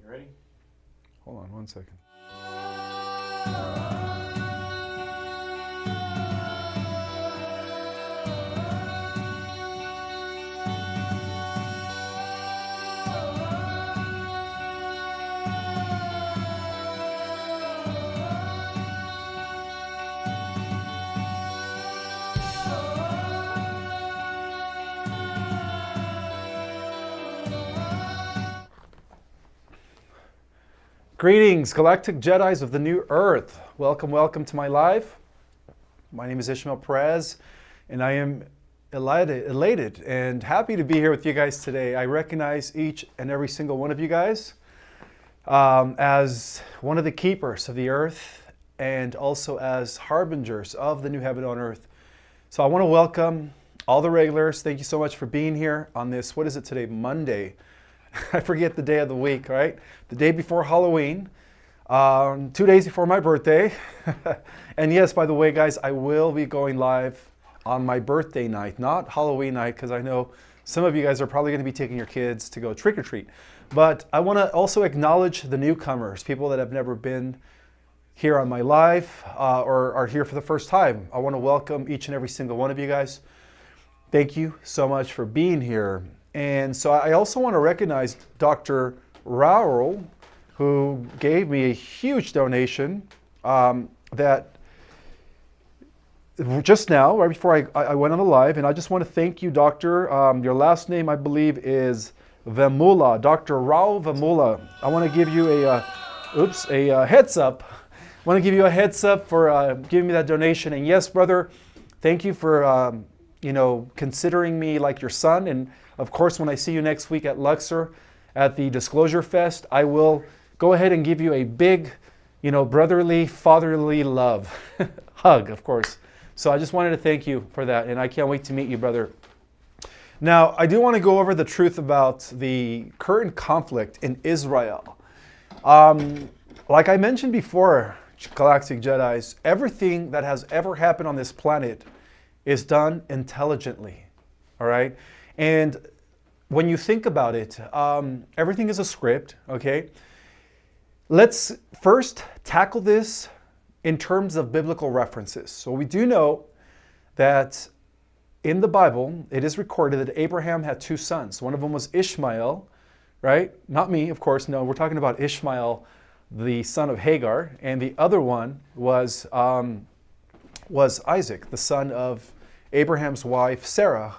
You ready? Hold on one second. Greetings, Galactic Jedis of the New Earth. Welcome, welcome to my live. My name is Ishmael Perez, and I am elated and happy to be here with you guys today. I recognize each and every single one of you guys as one of the keepers of the earth and also as harbingers of the new heaven on earth. So I want to welcome all the regulars. Thank you so much for being here on this, what is it today, Monday? I forget the day of the week, right? The day before Halloween, 2 days before my birthday. And yes, by the way, guys, I will be going live on my birthday night, not Halloween night, because I know some of you guys are probably going to be taking your kids to go trick-or-treat. But I want to also acknowledge the newcomers, people that have never been here on my live or are here for the first time. I want to welcome each and every single one of you guys. Thank you so much for being here. And so I also want to recognize Dr. Raul, who gave me a huge donation that just now, right before I went on the live, and I just want to thank you, Doctor. Your last name, I believe, is Vemula, Dr. Raul Vemula. I want to give you a heads up. I want to give you a heads up for giving me that donation. And yes, brother, thank you for considering me like your son. And of course, when I see you next week at Luxor at the Disclosure Fest, I will go ahead and give you a big, brotherly, fatherly love hug, of course. So I just wanted to thank you for that, and I can't wait to meet you, brother. Now, I do want to go over the truth about the current conflict in Israel. Like I mentioned before, Galactic Jedis, everything that has ever happened on this planet is done intelligently, all right? And when you think about it, everything is a script, okay? Let's first tackle this in terms of biblical references. So we do know that in the Bible, it is recorded that Abraham had two sons. One of them was Ishmael, right? Not me, of course, no, we're talking about Ishmael, the son of Hagar, and the other one was Isaac, the son of Abraham's wife, Sarah.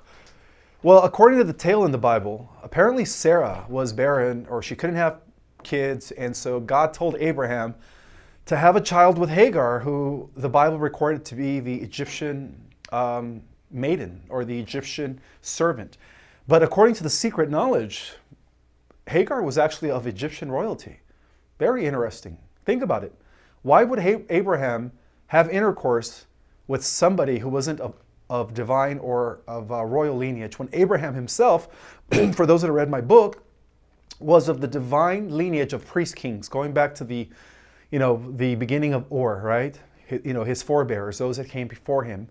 Well, according to the tale in the Bible, apparently Sarah was barren, or she couldn't have kids, and so God told Abraham to have a child with Hagar, who the Bible recorded to be the Egyptian maiden, or the Egyptian servant. But according to the secret knowledge, Hagar was actually of Egyptian royalty. Very interesting. Think about it. Why would Abraham have intercourse with somebody who wasn't of divine or of royal lineage, when Abraham himself, for those that have read my book, was of the divine lineage of priest kings, going back to the beginning of Ur, right? His forebears, those that came before him.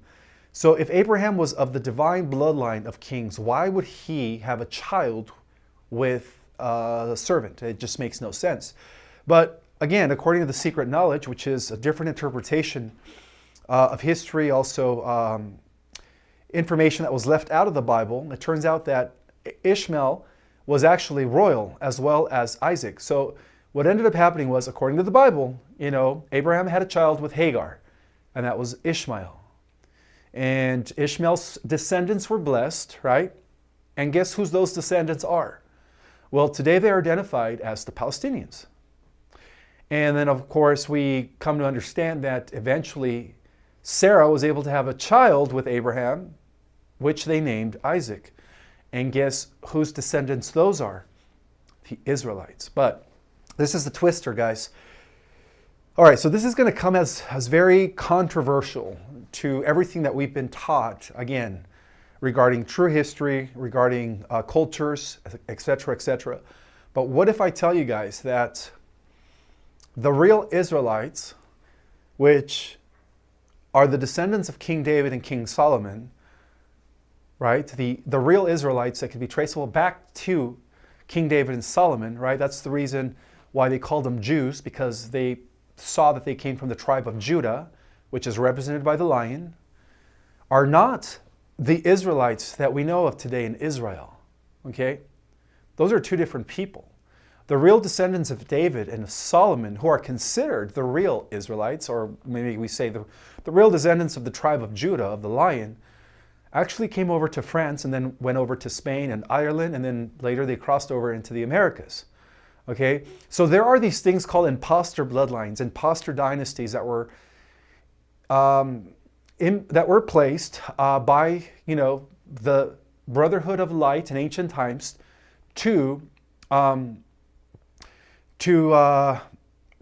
So if Abraham was of the divine bloodline of kings, why would he have a child with a servant? It just makes no sense. But again, according to the secret knowledge, which is a different interpretation of history, also information that was left out of the Bible, it turns out that Ishmael was actually royal as well as Isaac. So what ended up happening was, according to the Bible, Abraham had a child with Hagar, and that was Ishmael. And Ishmael's descendants were blessed, right? And guess who those descendants are? Well, today they are identified as the Palestinians. And then, of course, we come to understand that eventually Sarah was able to have a child with Abraham, which they named Isaac. And guess whose descendants those are? The Israelites. But this is the twister, guys. All right, so this is going to come as very controversial to everything that we've been taught, again, regarding true history, regarding cultures, etc., etc. But what if I tell you guys that the real Israelites, which are the descendants of King David and King Solomon, right? The real Israelites that can be traceable back to King David and Solomon, right? That's the reason why they called them Jews, because they saw that they came from the tribe of Judah, which is represented by the lion, are not the Israelites that we know of today in Israel. Okay? Those are two different people. The real descendants of David and Solomon, who are considered the real Israelites, or maybe we say the real descendants of the tribe of Judah, of the lion, actually came over to France and then went over to Spain and Ireland, and then later they crossed over into the Americas. Okay? So there are these things called imposter bloodlines, imposter dynasties that were placed by, the Brotherhood of Light in ancient times to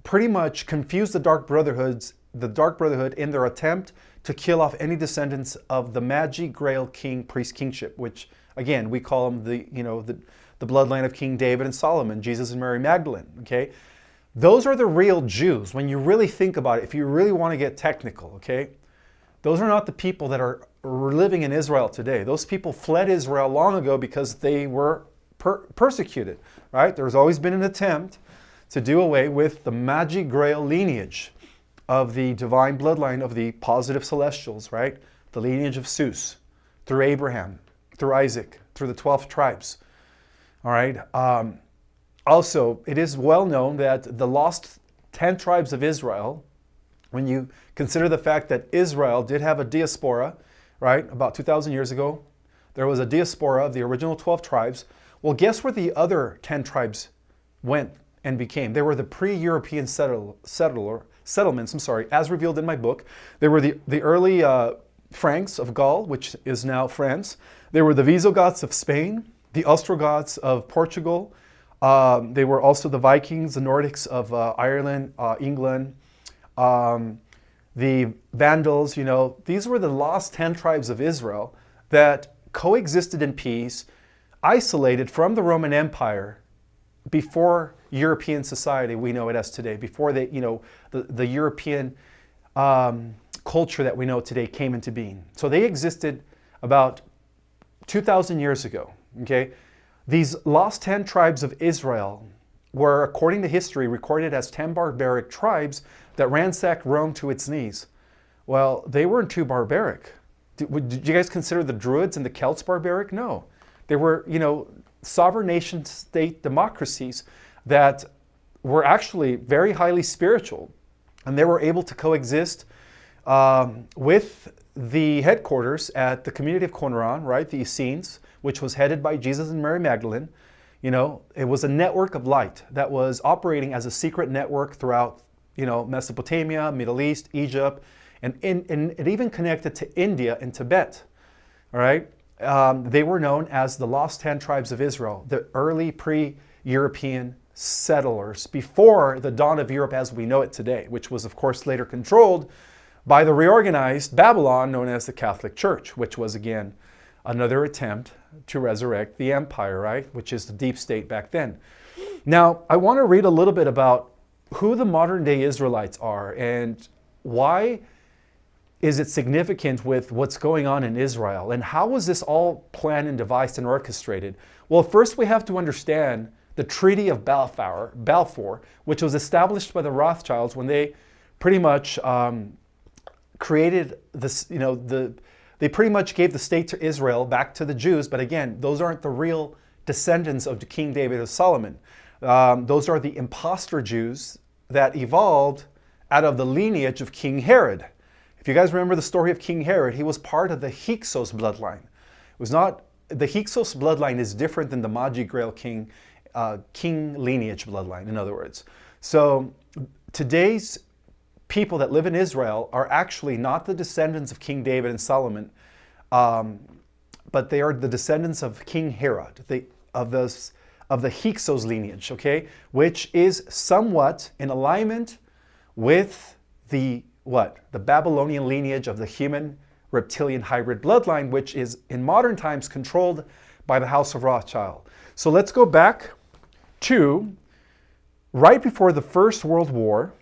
pretty much confuse the Dark Brotherhood in their attempt to kill off any descendants of the Magi Grail King priest kingship, which again we call them the bloodline of King David and Solomon, Jesus and Mary Magdalene. Okay, those are the real Jews. When you really think about it, if you really want to get technical, okay, those are not the people that are living in Israel today. Those people fled Israel long ago because they were persecuted. Right? There's always been an attempt to do away with the Magi Grail lineage of the divine bloodline of the positive celestials, right? The lineage of Zeus, through Abraham, through Isaac, through the 12 tribes. All right. Also, it is well known that the lost 10 tribes of Israel, when you consider the fact that Israel did have a diaspora, right? About 2,000 years ago, there was a diaspora of the original 12 tribes. Well, guess where the other 10 tribes went and became? They were the pre-European settlements, as revealed in my book. They were the early Franks of Gaul, which is now France. They were the Visigoths of Spain, the Ostrogoths of Portugal. They were also the Vikings, the Nordics of Ireland, England, the Vandals. These were the lost 10 tribes of Israel that coexisted in peace, isolated from the Roman Empire before European society we know it as today, before the European culture that we know today came into being. So they existed about 2,000 years ago. Okay, these lost 10 tribes of Israel were, according to history, recorded as 10 barbaric tribes that ransacked Rome to its knees. Well, they weren't too barbaric. Did you guys consider the Druids and the Celts barbaric? No. They were, sovereign nation-state democracies that were actually very highly spiritual. And they were able to coexist with the headquarters at the community of Qumran, right, the Essenes, which was headed by Jesus and Mary Magdalene. It was a network of light that was operating as a secret network throughout, Mesopotamia, Middle East, Egypt, and it even connected to India and Tibet. All right. They were known as the Lost 10 Tribes of Israel, the early pre-European settlers before the dawn of Europe as we know it today, which was, of course, later controlled by the reorganized Babylon known as the Catholic Church, which was, again, another attempt to resurrect the empire, right, which is the deep state back then. Now, I want to read a little bit about who the modern-day Israelites are and why is it significant with what's going on in Israel? And how was this all planned and devised and orchestrated? Well, first we have to understand the Treaty of Balfour, which was established by the Rothschilds when they pretty much created this, they pretty much gave the state to Israel back to the Jews. But again, those aren't the real descendants of King David or Solomon. Those are the imposter Jews that evolved out of the lineage of King Herod. If you guys remember the story of King Herod, he was part of the Hyksos bloodline. It was not, the Hyksos bloodline is different than the Magi Grail King lineage bloodline, in other words. So today's people that live in Israel are actually not the descendants of King David and Solomon, but they are the descendants of King Herod, of the Hyksos lineage, okay, which is somewhat in alignment with the Babylonian lineage of the human reptilian hybrid bloodline, which is in modern times controlled by the House of Rothschild. So let's go back to right before the First World War,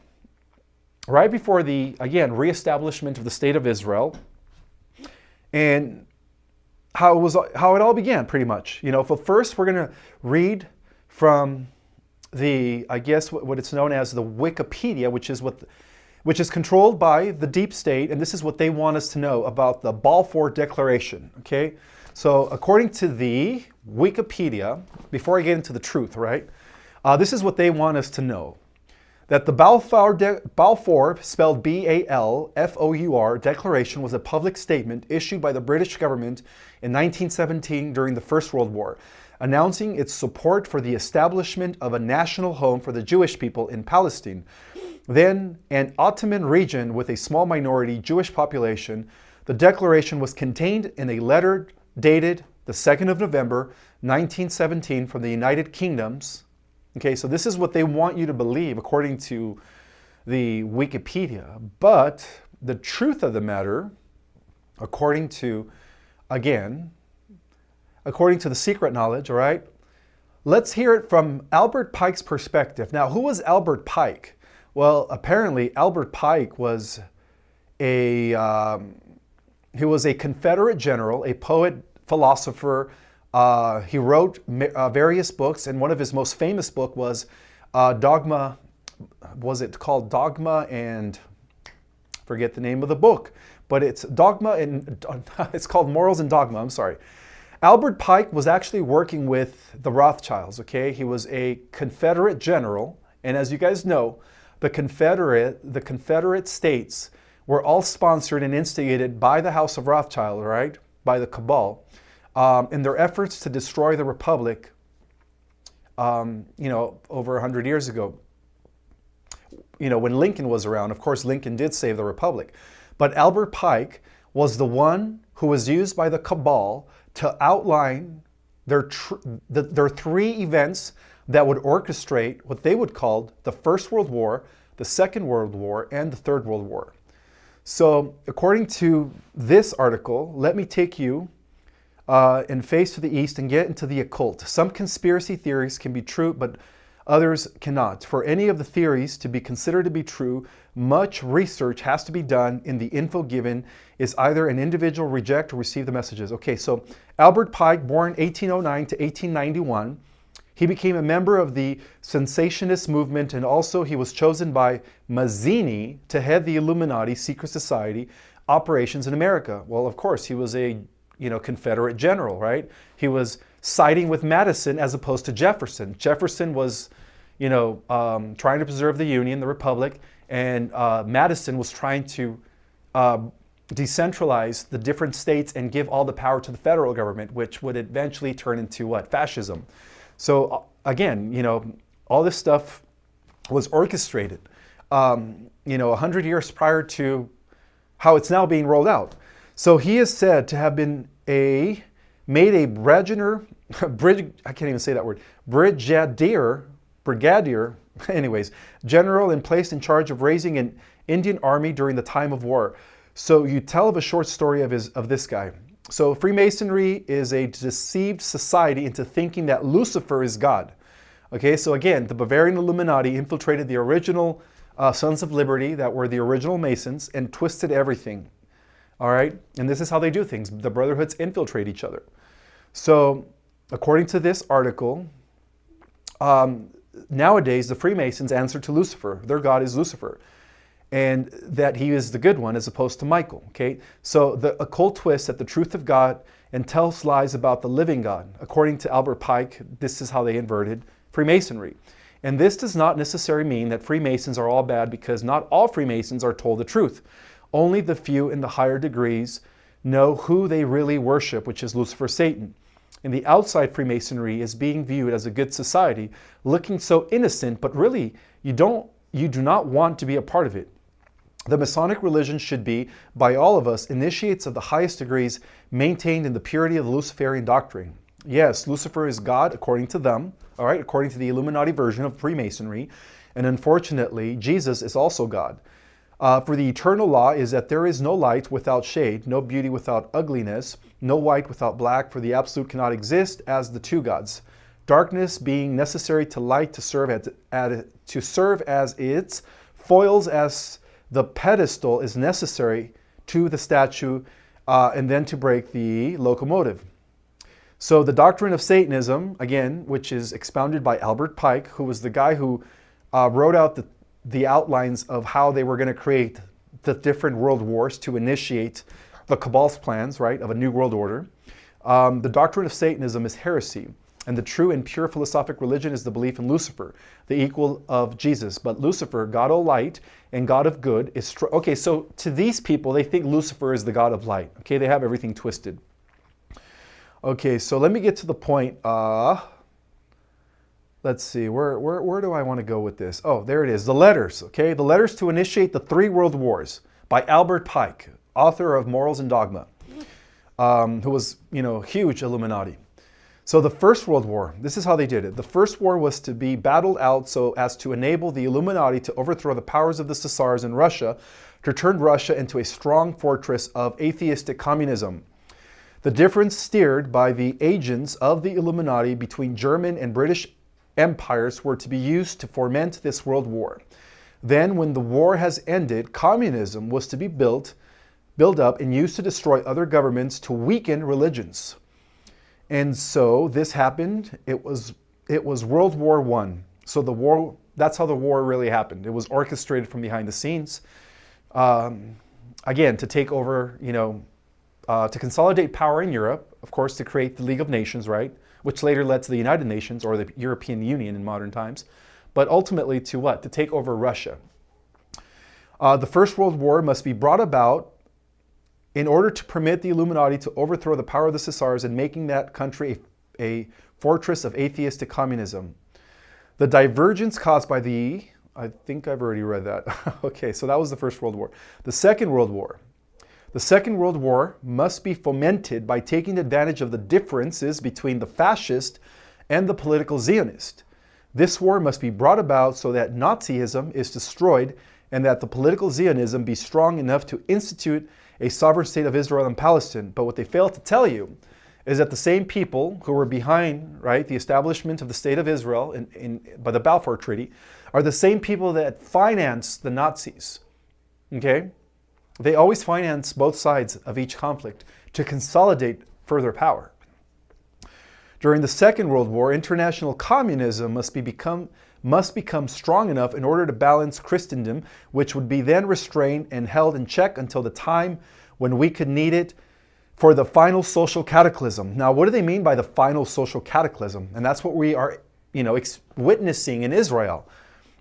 right before the, again, reestablishment of the State of Israel, and how it all began, pretty much. So first we're going to read from I guess what it's known as the Wikipedia, which is controlled by the deep state, and this is what they want us to know about the Balfour Declaration. Okay, so according to the Wikipedia, before I get into the truth, right? This is what they want us to know. That the Balfour, spelled B-A-L-F-O-U-R, Declaration was a public statement issued by the British government in 1917 during the First World War, announcing its support for the establishment of a national home for the Jewish people in Palestine, then an Ottoman region with a small minority Jewish population. The declaration was contained in a letter dated the 2nd of November, 1917 from the United Kingdoms. Okay, so this is what they want you to believe according to the Wikipedia. But the truth of the matter, according to the secret knowledge, all right? Let's hear it from Albert Pike's perspective. Now, who was Albert Pike? Well, apparently Albert Pike was he was a Confederate general, a poet, philosopher. He wrote various books, and one of his most famous book was Dogma. Was it called Dogma and forget the name of the book? But it's Dogma and it's called Morals and Dogma. I'm sorry. Albert Pike was actually working with the Rothschilds. Okay, he was a Confederate general, and as you guys know, the Confederate States were all sponsored and instigated by the House of Rothschild, right? By the cabal. In their efforts to destroy the Republic, over 100 years ago. When Lincoln was around, of course, Lincoln did save the Republic. But Albert Pike was the one who was used by the cabal to outline their three events that would orchestrate what they would call the First World War, the Second World War, and the Third World War. So, according to this article, let me take you and face to the east and get into the occult. Some conspiracy theories can be true, but others cannot. For any of the theories to be considered to be true, much research has to be done, and the info given is either an individual reject or receive the messages. Okay, so Albert Pike, born 1809 to 1891, he became a member of the Cessationist movement, and also he was chosen by Mazzini to head the Illuminati secret society operations in America. Well, of course, he was a Confederate general, right? He was siding with Madison as opposed to Jefferson. Jefferson was, trying to preserve the Union, the Republic, and Madison was trying to decentralize the different states and give all the power to the federal government, which would eventually turn into what? Fascism. So again, all this stuff was orchestrated, 100 years prior to how it's now being rolled out. So he is said to have been made a brigadier, anyways, general, and placed in charge of raising an Indian army during the time of war. So you tell of a short story of this guy. So Freemasonry is a deceived society into thinking that Lucifer is God. Okay, so again, the Bavarian Illuminati infiltrated the original Sons of Liberty that were the original Masons and twisted everything. All right, and this is how they do things. The brotherhoods infiltrate each other. So, according to this article, nowadays the Freemasons answer to Lucifer. Their god is Lucifer, and that he is the good one as opposed to Michael. Okay, so the occult twists at the truth of God and tells lies about the living God. According to Albert Pike, this is how they inverted Freemasonry. And this does not necessarily mean that Freemasons are all bad, because not all Freemasons are told the truth. Only the few in the higher degrees know who they really worship, which is Lucifer, Satan. And the outside Freemasonry is being viewed as a good society, looking so innocent, but really you do not want to be a part of it. The Masonic religion should be, by all of us, initiates of the highest degrees, maintained in the purity of the Luciferian doctrine. Yes, Lucifer is God according to them, all right, according to the Illuminati version of Freemasonry, and unfortunately, Jesus is also God. For the eternal law is that there is no light without shade, no beauty without ugliness, no white without black, for the absolute cannot exist as the two gods. Darkness being necessary to light to serve as its foils, as the pedestal is necessary to the statue, and then to break the locomotive. So the doctrine of Satanism, again, which is expounded by Albert Pike, who was the guy who wrote out the outlines of how they were going to create the different world wars to initiate the Cabal's plans, right, of a new world order. The doctrine of Satanism is heresy, and the true and pure philosophic religion is the belief in Lucifer, the equal of Jesus. But Lucifer, God of light and God of good, is okay. So to these people, they think Lucifer is the God of light. Okay, they have everything twisted. Okay, so let me get to the point. Let's see, where do I want to go with this? Oh, there it is, the letters. Okay, the letters to initiate the 3 world wars by Albert Pike, author of Morals and Dogma, who was, huge Illuminati. So the First World War, this is how they did it. The First War was to be battled out so as to enable the Illuminati to overthrow the powers of the Tsars in Russia, to turn Russia into a strong fortress of atheistic communism. The difference steered by the agents of the Illuminati between German and British empires were to be used to foment this world war. Then, when the war has ended, communism was to be built up and used to destroy other governments to weaken religions. And so this happened. It was World War I. So the war, that's how the war really happened. It was orchestrated from behind the scenes. Again, to take over, to consolidate power in Europe, of course, to create the League of Nations, right? Which later led to the United Nations or the European Union in modern times. But ultimately to what? To take over Russia. The First World War must be brought about in order to permit the Illuminati to overthrow the power of the Tsars and making that country a fortress of atheistic communism. The divergence caused by I think I've already read that. Okay, so that was the First World War. The Second World War. The Second World War must be fomented by taking advantage of the differences between the fascist and the political Zionist. This war must be brought about so that Nazism is destroyed and that the political Zionism be strong enough to institute a sovereign state of Israel and Palestine. But what they fail to tell you is that the same people who were behind, right, the establishment of the state of Israel by the Balfour Treaty are the same people that financed the Nazis. Okay? They always finance both sides of each conflict to consolidate further power. During the Second World War, international communism must become strong enough in order to balance Christendom, which would be then restrained and held in check until the time when we could need it for the final social cataclysm. Now, what do they mean by the final social cataclysm? And that's what we are, witnessing in Israel.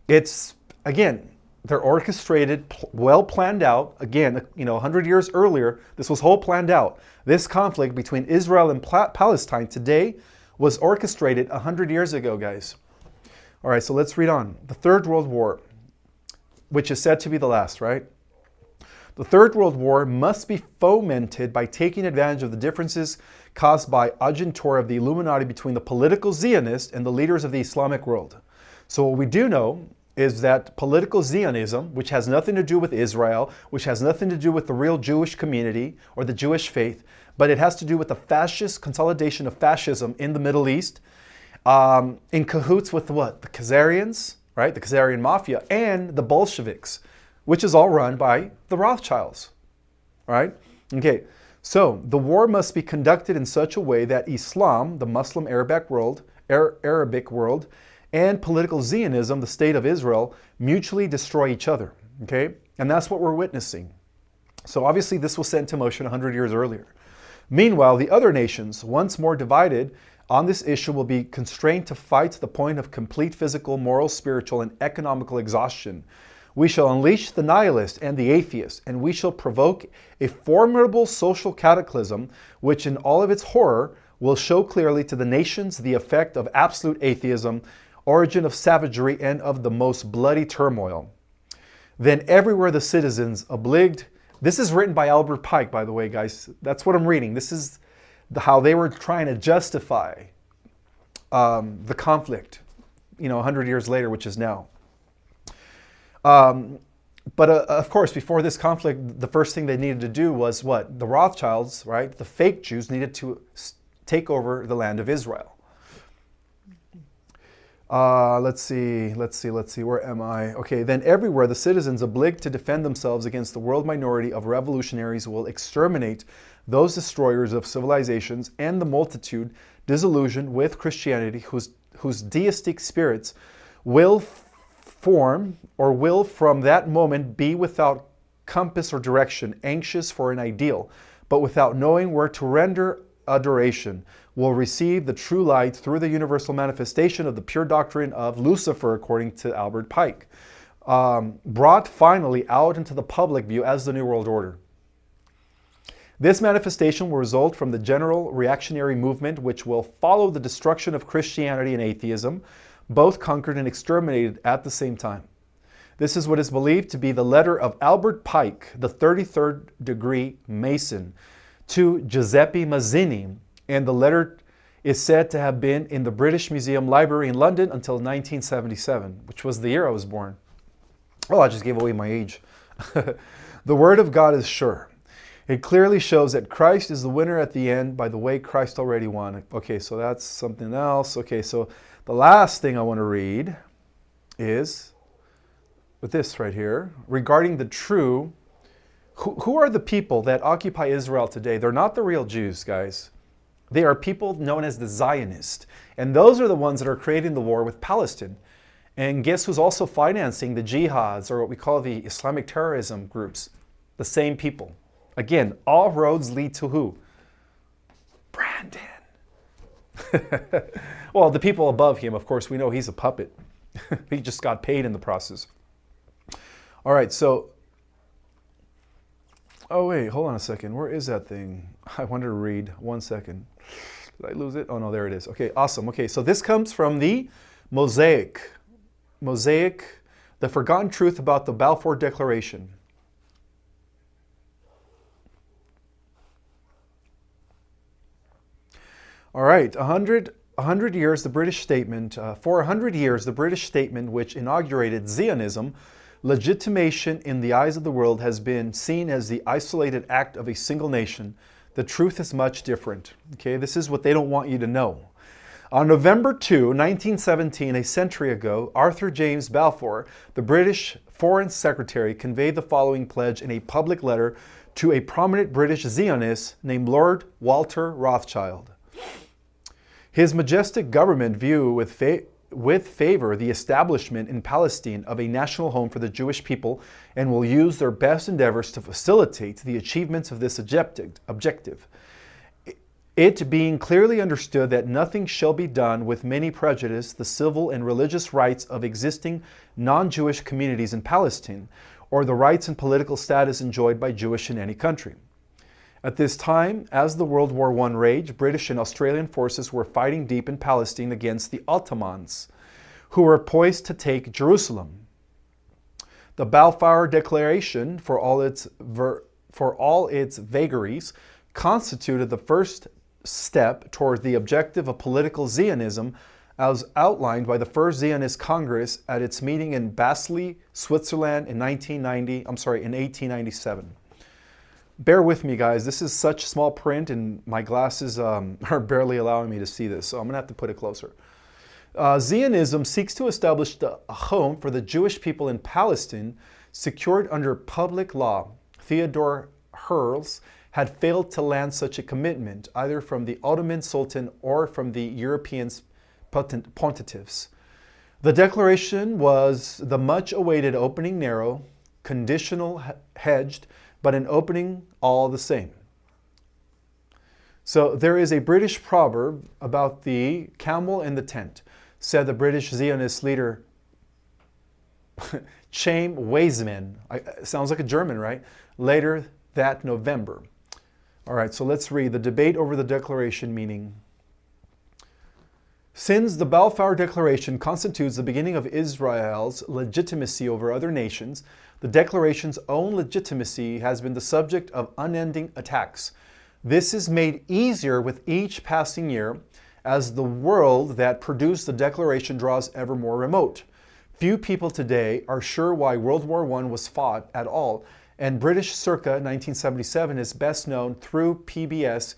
It's, again, they're orchestrated, well planned out. Again, 100 years earlier, this was whole planned out. This conflict between Israel and Palestine today was orchestrated 100 years ago, guys. All right, so let's read on. The Third World War, which is said to be the last, right? The Third World War must be fomented by taking advantage of the differences caused by agentur of the Illuminati between the political Zionists and the leaders of the Islamic world. So what we do know is that political Zionism, which has nothing to do with Israel, which has nothing to do with the real Jewish community or the Jewish faith, but it has to do with the fascist consolidation of fascism in the Middle East, in cahoots with what? The Khazarians, right? The Khazarian mafia and the Bolsheviks, which is all run by the Rothschilds, right? Okay, so the war must be conducted in such a way that Islam, the Muslim Arabic world, and political Zionism, the state of Israel, mutually destroy each other, okay? And that's what we're witnessing. So obviously this was set into motion 100 years earlier. Meanwhile, the other nations, once more divided on this issue, will be constrained to fight to the point of complete physical, moral, spiritual, and economical exhaustion. We shall unleash the nihilist and the atheist, and we shall provoke a formidable social cataclysm, which in all of its horror will show clearly to the nations the effect of absolute atheism, origin of savagery, and of the most bloody turmoil. Then everywhere the citizens obliged. This is written by Albert Pike, by the way, guys. That's what I'm reading. This is how they were trying to justify the conflict, 100 years later, which is now. But of course, before this conflict, the first thing they needed to do was what? The Rothschilds, right? The fake Jews needed to take over the land of Israel. Let's see, where am I? Okay, then everywhere the citizens obliged to defend themselves against the world minority of revolutionaries will exterminate those destroyers of civilizations, and the multitude disillusioned with Christianity, whose deistic spirits will form or will from that moment be without compass or direction, anxious for an ideal, but without knowing where to render adoration, will receive the true light through the universal manifestation of the pure doctrine of Lucifer, according to Albert Pike, brought finally out into the public view as the New World Order. This manifestation will result from the general reactionary movement, which will follow the destruction of Christianity and atheism, both conquered and exterminated at the same time. This is what is believed to be the letter of Albert Pike, the 33rd degree Mason, to Giuseppe Mazzini, and the letter is said to have been in the British Museum Library in London until 1977, which was the year I was born. Oh, I just gave away my age. The Word of God is sure. It clearly shows that Christ is the winner at the end by the way Christ already won. Okay, so that's something else. Okay, so the last thing I want to read is with this right here, regarding the true, who are the people that occupy Israel today? They're not the real Jews, guys. They are people known as the Zionists. And those are the ones that are creating the war with Palestine. And guess who's also financing the jihads, or what we call the Islamic terrorism groups? The same people. Again, all roads lead to who? Brandon. Well, the people above him, of course, we know he's a puppet. He just got paid in the process. All right, so, oh wait, hold on a second. Where is that thing? I wanted to read. 1 second. Did I lose it? Oh no, there it is. Okay, awesome. Okay, so this comes from the Mosaic. Mosaic, the forgotten truth about the Balfour Declaration. All right, 100 years, the British statement, for 100 years, the British statement which inaugurated Zionism, legitimation in the eyes of the world, has been seen as the isolated act of a single nation. The truth is much different. Okay, this is what they don't want you to know. On November 2, 1917, a century ago, Arthur James Balfour, the British Foreign Secretary, conveyed the following pledge in a public letter to a prominent British Zionist named Lord Walter Rothschild. His majestic government view with favor the establishment in Palestine of a national home for the Jewish people, and will use their best endeavors to facilitate the achievements of this objective. It being clearly understood that nothing shall be done with many prejudice the civil and religious rights of existing non-Jewish communities in Palestine, or the rights and political status enjoyed by Jewish in any country. At this time, as the World War I raged, British and Australian forces were fighting deep in Palestine against the Ottomans, who were poised to take Jerusalem. The Balfour Declaration, for all its vagaries, constituted the first step toward the objective of political Zionism, as outlined by the First Zionist Congress at its meeting in Basel, Switzerland in 1897. Bear with me, guys. This is such small print, and my glasses are barely allowing me to see this, so I'm going to have to put it closer. Zionism seeks to establish a home for the Jewish people in Palestine, secured under public law. Theodore Herzl had failed to land such a commitment, either from the Ottoman Sultan or from the European pontiffs. The declaration was the much-awaited opening, narrow, conditional, hedged, but an opening all the same. So there is a British proverb about the camel in the tent, said the British Zionist leader Chaim Weizmann. Sounds like a German, right? Later that November. All right, so let's read the debate over the declaration meaning. Since the Balfour Declaration constitutes the beginning of Israel's legitimacy over other nations, the Declaration's own legitimacy has been the subject of unending attacks. This is made easier with each passing year as the world that produced the Declaration draws ever more remote. Few people today are sure why World War I was fought at all, and British circa 1977 is best known through PBS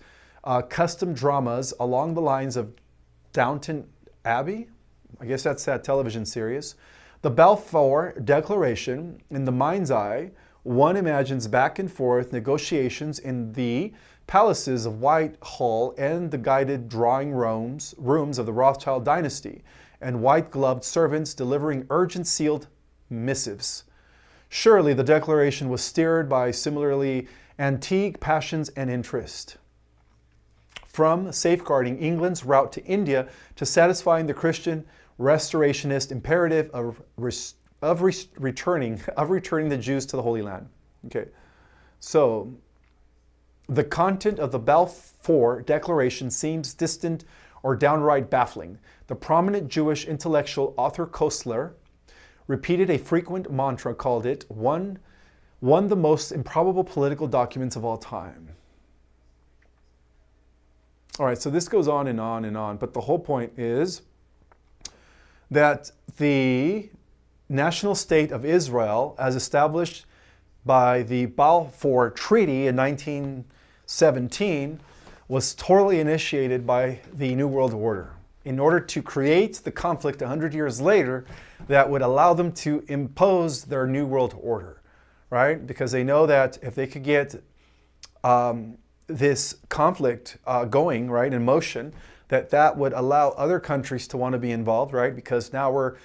custom dramas along the lines of Downton Abbey. I guess that's that television series. The Balfour Declaration, in the mind's eye, one imagines back and forth negotiations in the palaces of Whitehall and the guided drawing rooms of the Rothschild dynasty, and white-gloved servants delivering urgent sealed missives. Surely the declaration was steered by similarly antique passions and interest. From safeguarding England's route to India to satisfying the Christian restorationist imperative of returning the Jews to the Holy Land. Okay, so the content of the Balfour Declaration seems distant or downright baffling. The prominent Jewish intellectual Arthur Koestler repeated a frequent mantra, called it one the most improbable political documents of all time. All right, so this goes on and on and on, but the whole point is that the national state of Israel, as established by the Balfour Treaty in 1917, was totally initiated by the New World Order in order to create the conflict 100 years later that would allow them to impose their New World Order, right? Because they know that if they could get this conflict going, right, in motion, that would allow other countries to want to be involved, right? Because now we're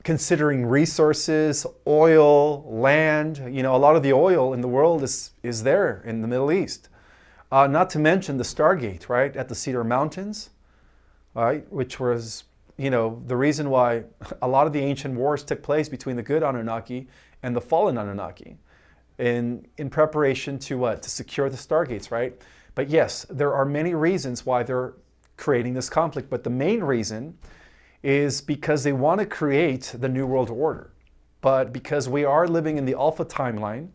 considering resources, oil, land. You know, a lot of the oil in the world is there in the Middle East. Not to mention the Stargate, right, at the Cedar Mountains, right, which was, you know, the reason why a lot of the ancient wars took place between the good Anunnaki and the fallen Anunnaki in preparation to what? To secure the Stargates, right? But yes, there are many reasons why they're creating this conflict, but the main reason is because they want to create the New World Order. But because we are living in the Alpha timeline,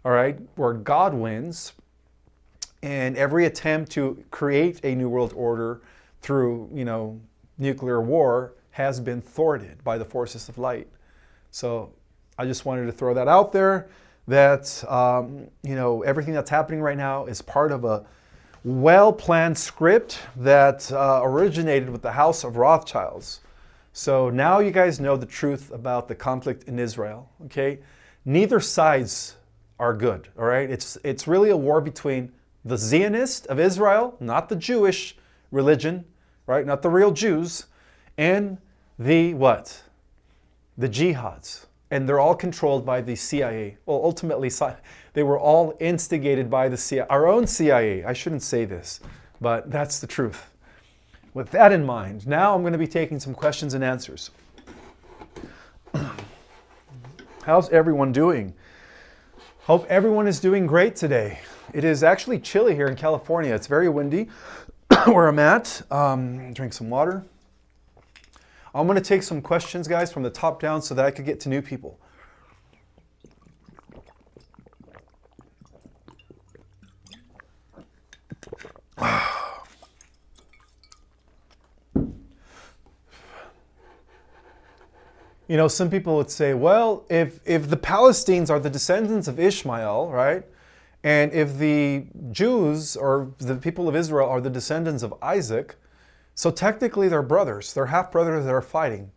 all right, where God wins, and every attempt to create a New World Order through, you know, nuclear war has been thwarted by the forces of light. So I just wanted to throw that out there, that, you know, everything that's happening right now is part of a well-planned script that originated with the House of Rothschilds. So now you guys know the truth about the conflict in Israel, okay? Neither sides are good, all right? It's really a war between the Zionists of Israel, not the Jewish religion, right? Not the real Jews, and the what? The jihads. And they're all controlled by the CIA. Well, ultimately, they were all instigated by the CIA, our own CIA. I shouldn't say this, but that's the truth. With that in mind, now I'm going to be taking some questions and answers. How's everyone doing? Hope everyone is doing great today. It is actually chilly here in California. It's very windy where I'm at. Drink some water. I'm going to take some questions, guys, from the top down so that I could get to new people. You know, some people would say, well, if the Palestinians are the descendants of Ishmael, right? And if the Jews or the people of Israel are the descendants of Isaac, so technically they're brothers. They're half-brothers that are fighting.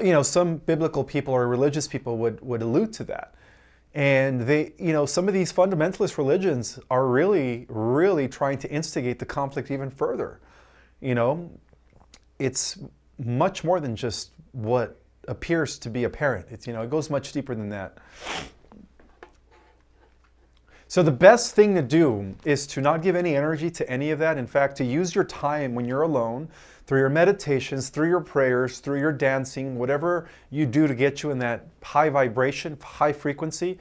You know, some biblical people or religious people would allude to that. And they, you know, some of these fundamentalist religions are really, really trying to instigate the conflict even further. You know, it's much more than just what appears to be apparent. It's, you know, it goes much deeper than that. So the best thing to do is to not give any energy to any of that. In fact, to use your time when you're alone, through your meditations, through your prayers, through your dancing, whatever you do to get you in that high vibration, high frequency,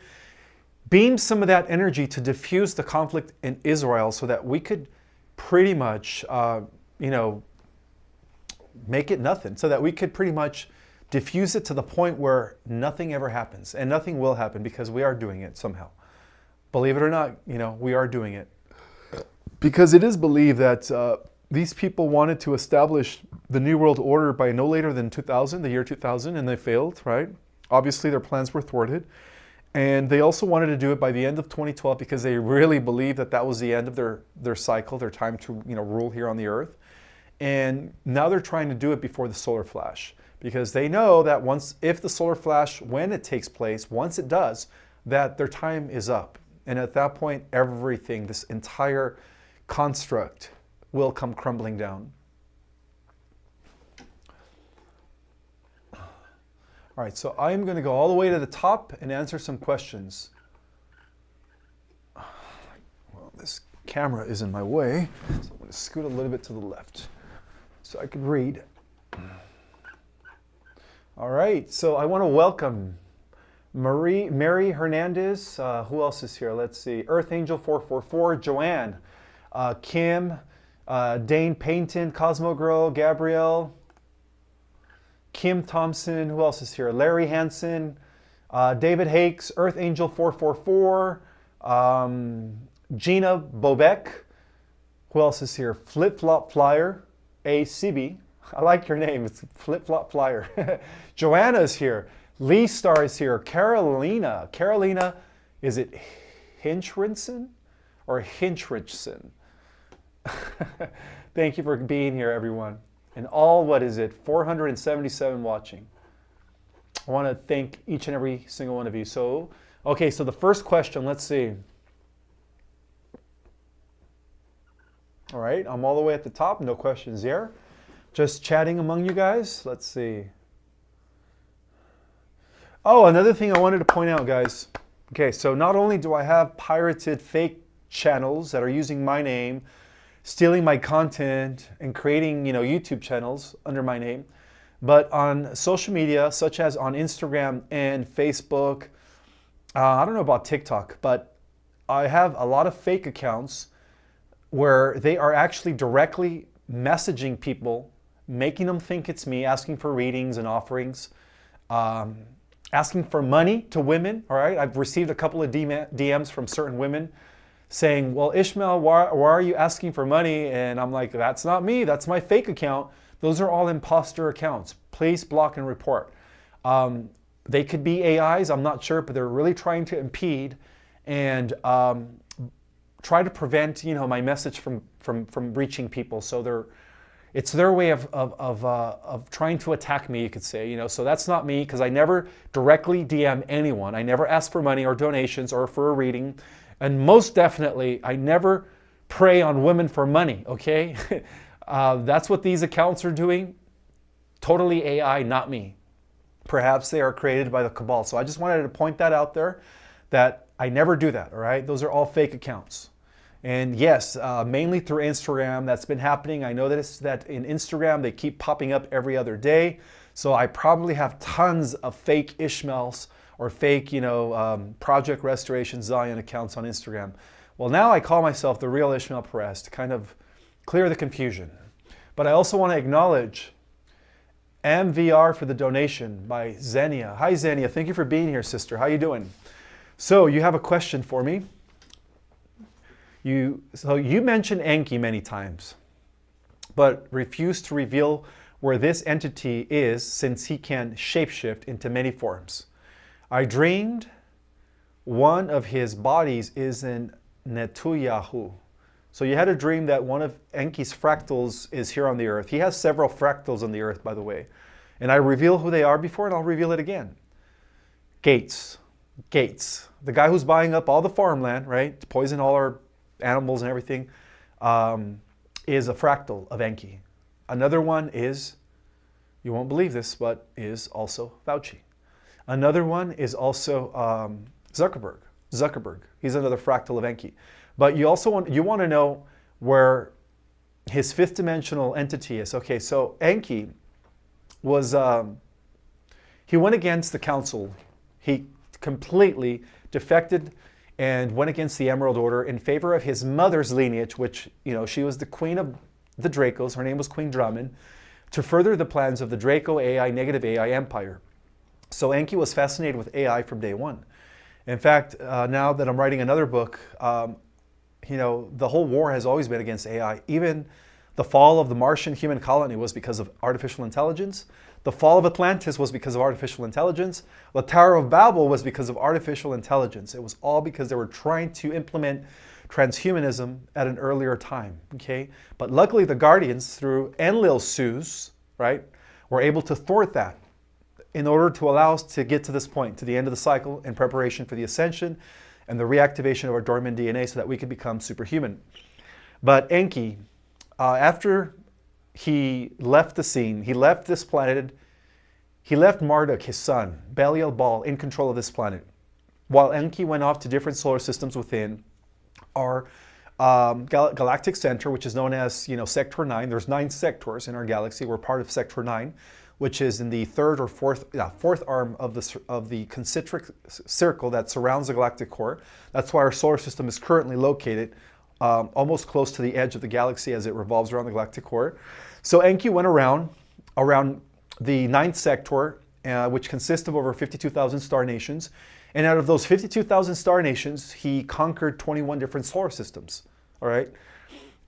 beam some of that energy to diffuse the conflict in Israel so that we could pretty much, you know, make it nothing. So that we could pretty much diffuse it to the point where nothing ever happens. And nothing will happen because we are doing it somehow. Believe it or not, you know, we are doing it. Because it is believed that these people wanted to establish the New World Order by no later than 2000, the year 2000, and they failed, right? Obviously, their plans were thwarted. And they also wanted to do it by the end of 2012 because they really believed that that was the end of their cycle, their time to, you know, rule here on the earth. And now they're trying to do it before the solar flash because they know that if the solar flash, when it takes place, once it does, that their time is up. And at that point, everything, this entire construct will come crumbling down. All right, so I'm going to go all the way to the top and answer some questions. Well, this camera is in my way, so I'm going to scoot a little bit to the left so I can read. All right, so I want to welcome Mary Hernandez. Who else is here? Let's see. Earth Angel 444, Joanne, Kim, Dane Payton, Cosmo Girl, Gabrielle, Kim Thompson. Who else is here? Larry Hansen, David Hakes, Earth Angel 444, Gina Bobek. Who else is here? Flip Flop Flyer, ACB. I like your name. It's Flip Flop Flyer. Joanna's here. Lee Star is here. Carolina. Is it Hinchrinson or Hinchrichson? Thank you for being here, everyone. And all, 477 watching. I want to thank each and every single one of you. So, okay, so the first question, let's see. All right, I'm all the way at the top. No questions there. Just chatting among you guys. Let's see. Oh, another thing I wanted to point out, guys. Okay, so not only do I have pirated fake channels that are using my name, stealing my content, and creating, YouTube channels under my name, but on social media, such as on Instagram and Facebook, I don't know about TikTok, but I have a lot of fake accounts where they are actually directly messaging people, making them think it's me, asking for readings and offerings, asking for money to women. All right, I've received a couple of DMs from certain women saying, well, Ishmael, why are you asking for money? And I'm like, that's not me, that's my fake account. Those are all imposter accounts. Please block and report. They could be AIs, I'm not sure, but they're really trying to impede and try to prevent, my message from reaching people. So it's their way of trying to attack me, you could say. So that's not me, because I never directly DM anyone. I never ask for money or donations or for a reading. And most definitely, I never prey on women for money, okay? That's what these accounts are doing. Totally AI, not me. Perhaps they are created by the cabal. So I just wanted to point that out there, that I never do that, all right? Those are all fake accounts. And yes, mainly through Instagram, that's been happening. I know that in Instagram, they keep popping up every other day. So I probably have tons of fake Ishmaels or fake, Project Restoration Zion accounts on Instagram. Well, now I call myself the real Ishmael Perez to kind of clear the confusion. But I also want to acknowledge MVR for the donation by Xenia. Hi, Xenia. Thank you for being here, sister. How you doing? So you have a question for me. So you mentioned Enki many times, but refuse to reveal where this entity is, since he can shapeshift into many forms. I dreamed one of his bodies is in Netanyahu. So you had a dream that one of Enki's fractals is here on the earth. He has several fractals on the earth, by the way. And I reveal who they are before, and I'll reveal it again. Gates. The guy who's buying up all the farmland, right, to poison all our animals and everything, is a fractal of Enki. Another one is, you won't believe this, but is also Fauci. Another one is also Zuckerberg. He's another fractal of Enki. But you want to know where his fifth dimensional entity is. Okay, so Enki was, he went against the council. He completely defected and went against the Emerald Order in favor of his mother's lineage, which, she was the queen of the Dracos. Her name was Queen Drummond, to further the plans of the Draco AI, negative AI empire. So Enki was fascinated with AI from day one. In fact, now that I'm writing another book, the whole war has always been against AI. Even the fall of the Martian human colony was because of artificial intelligence. The fall of Atlantis was because of artificial intelligence. The Tower of Babel was because of artificial intelligence. It was all because they were trying to implement transhumanism at an earlier time, okay? But luckily the Guardians, through Enlil-Sus, right, were able to thwart that in order to allow us to get to this point, to the end of the cycle in preparation for the ascension and the reactivation of our dormant DNA so that we could become superhuman. But Enki, after he left the scene, he left this planet, he left Marduk, his son, Belial Baal, in control of this planet. While Enki went off to different solar systems within our galactic center, which is known as, Sector 9. There's 9 sectors in our galaxy. We're part of Sector 9, which is in the third or fourth arm of the concentric circle that surrounds the galactic core. That's why our solar system is currently located almost close to the edge of the galaxy as it revolves around the galactic core. So Enki went around the 9th sector, which consists of over 52,000 star nations. And out of those 52,000 star nations, he conquered 21 different solar systems. All right.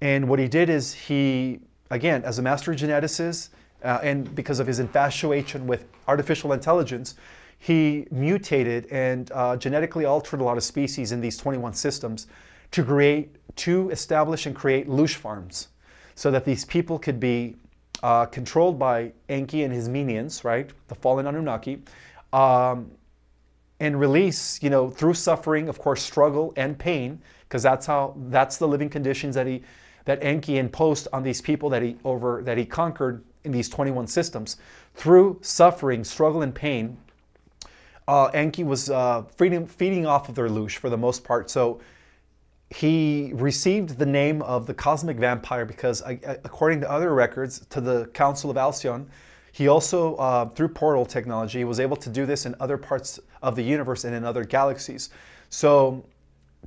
And what he did is he, again, as a master geneticist, and because of his infatuation with artificial intelligence, he mutated and genetically altered a lot of species in these 21 systems to establish and create loosh farms, so that these people could be controlled by Enki and his minions, right, the fallen Anunnaki, and release, through suffering, of course, struggle and pain, because that's the living conditions that Enki imposed on these people that he conquered in these 21 systems. Through suffering, struggle, and pain, Enki was feeding off of their loosh for the most part. So he received the name of the cosmic vampire because, according to other records, to the Council of Alcyon, he also, through portal technology, was able to do this in other parts of the universe and in other galaxies. So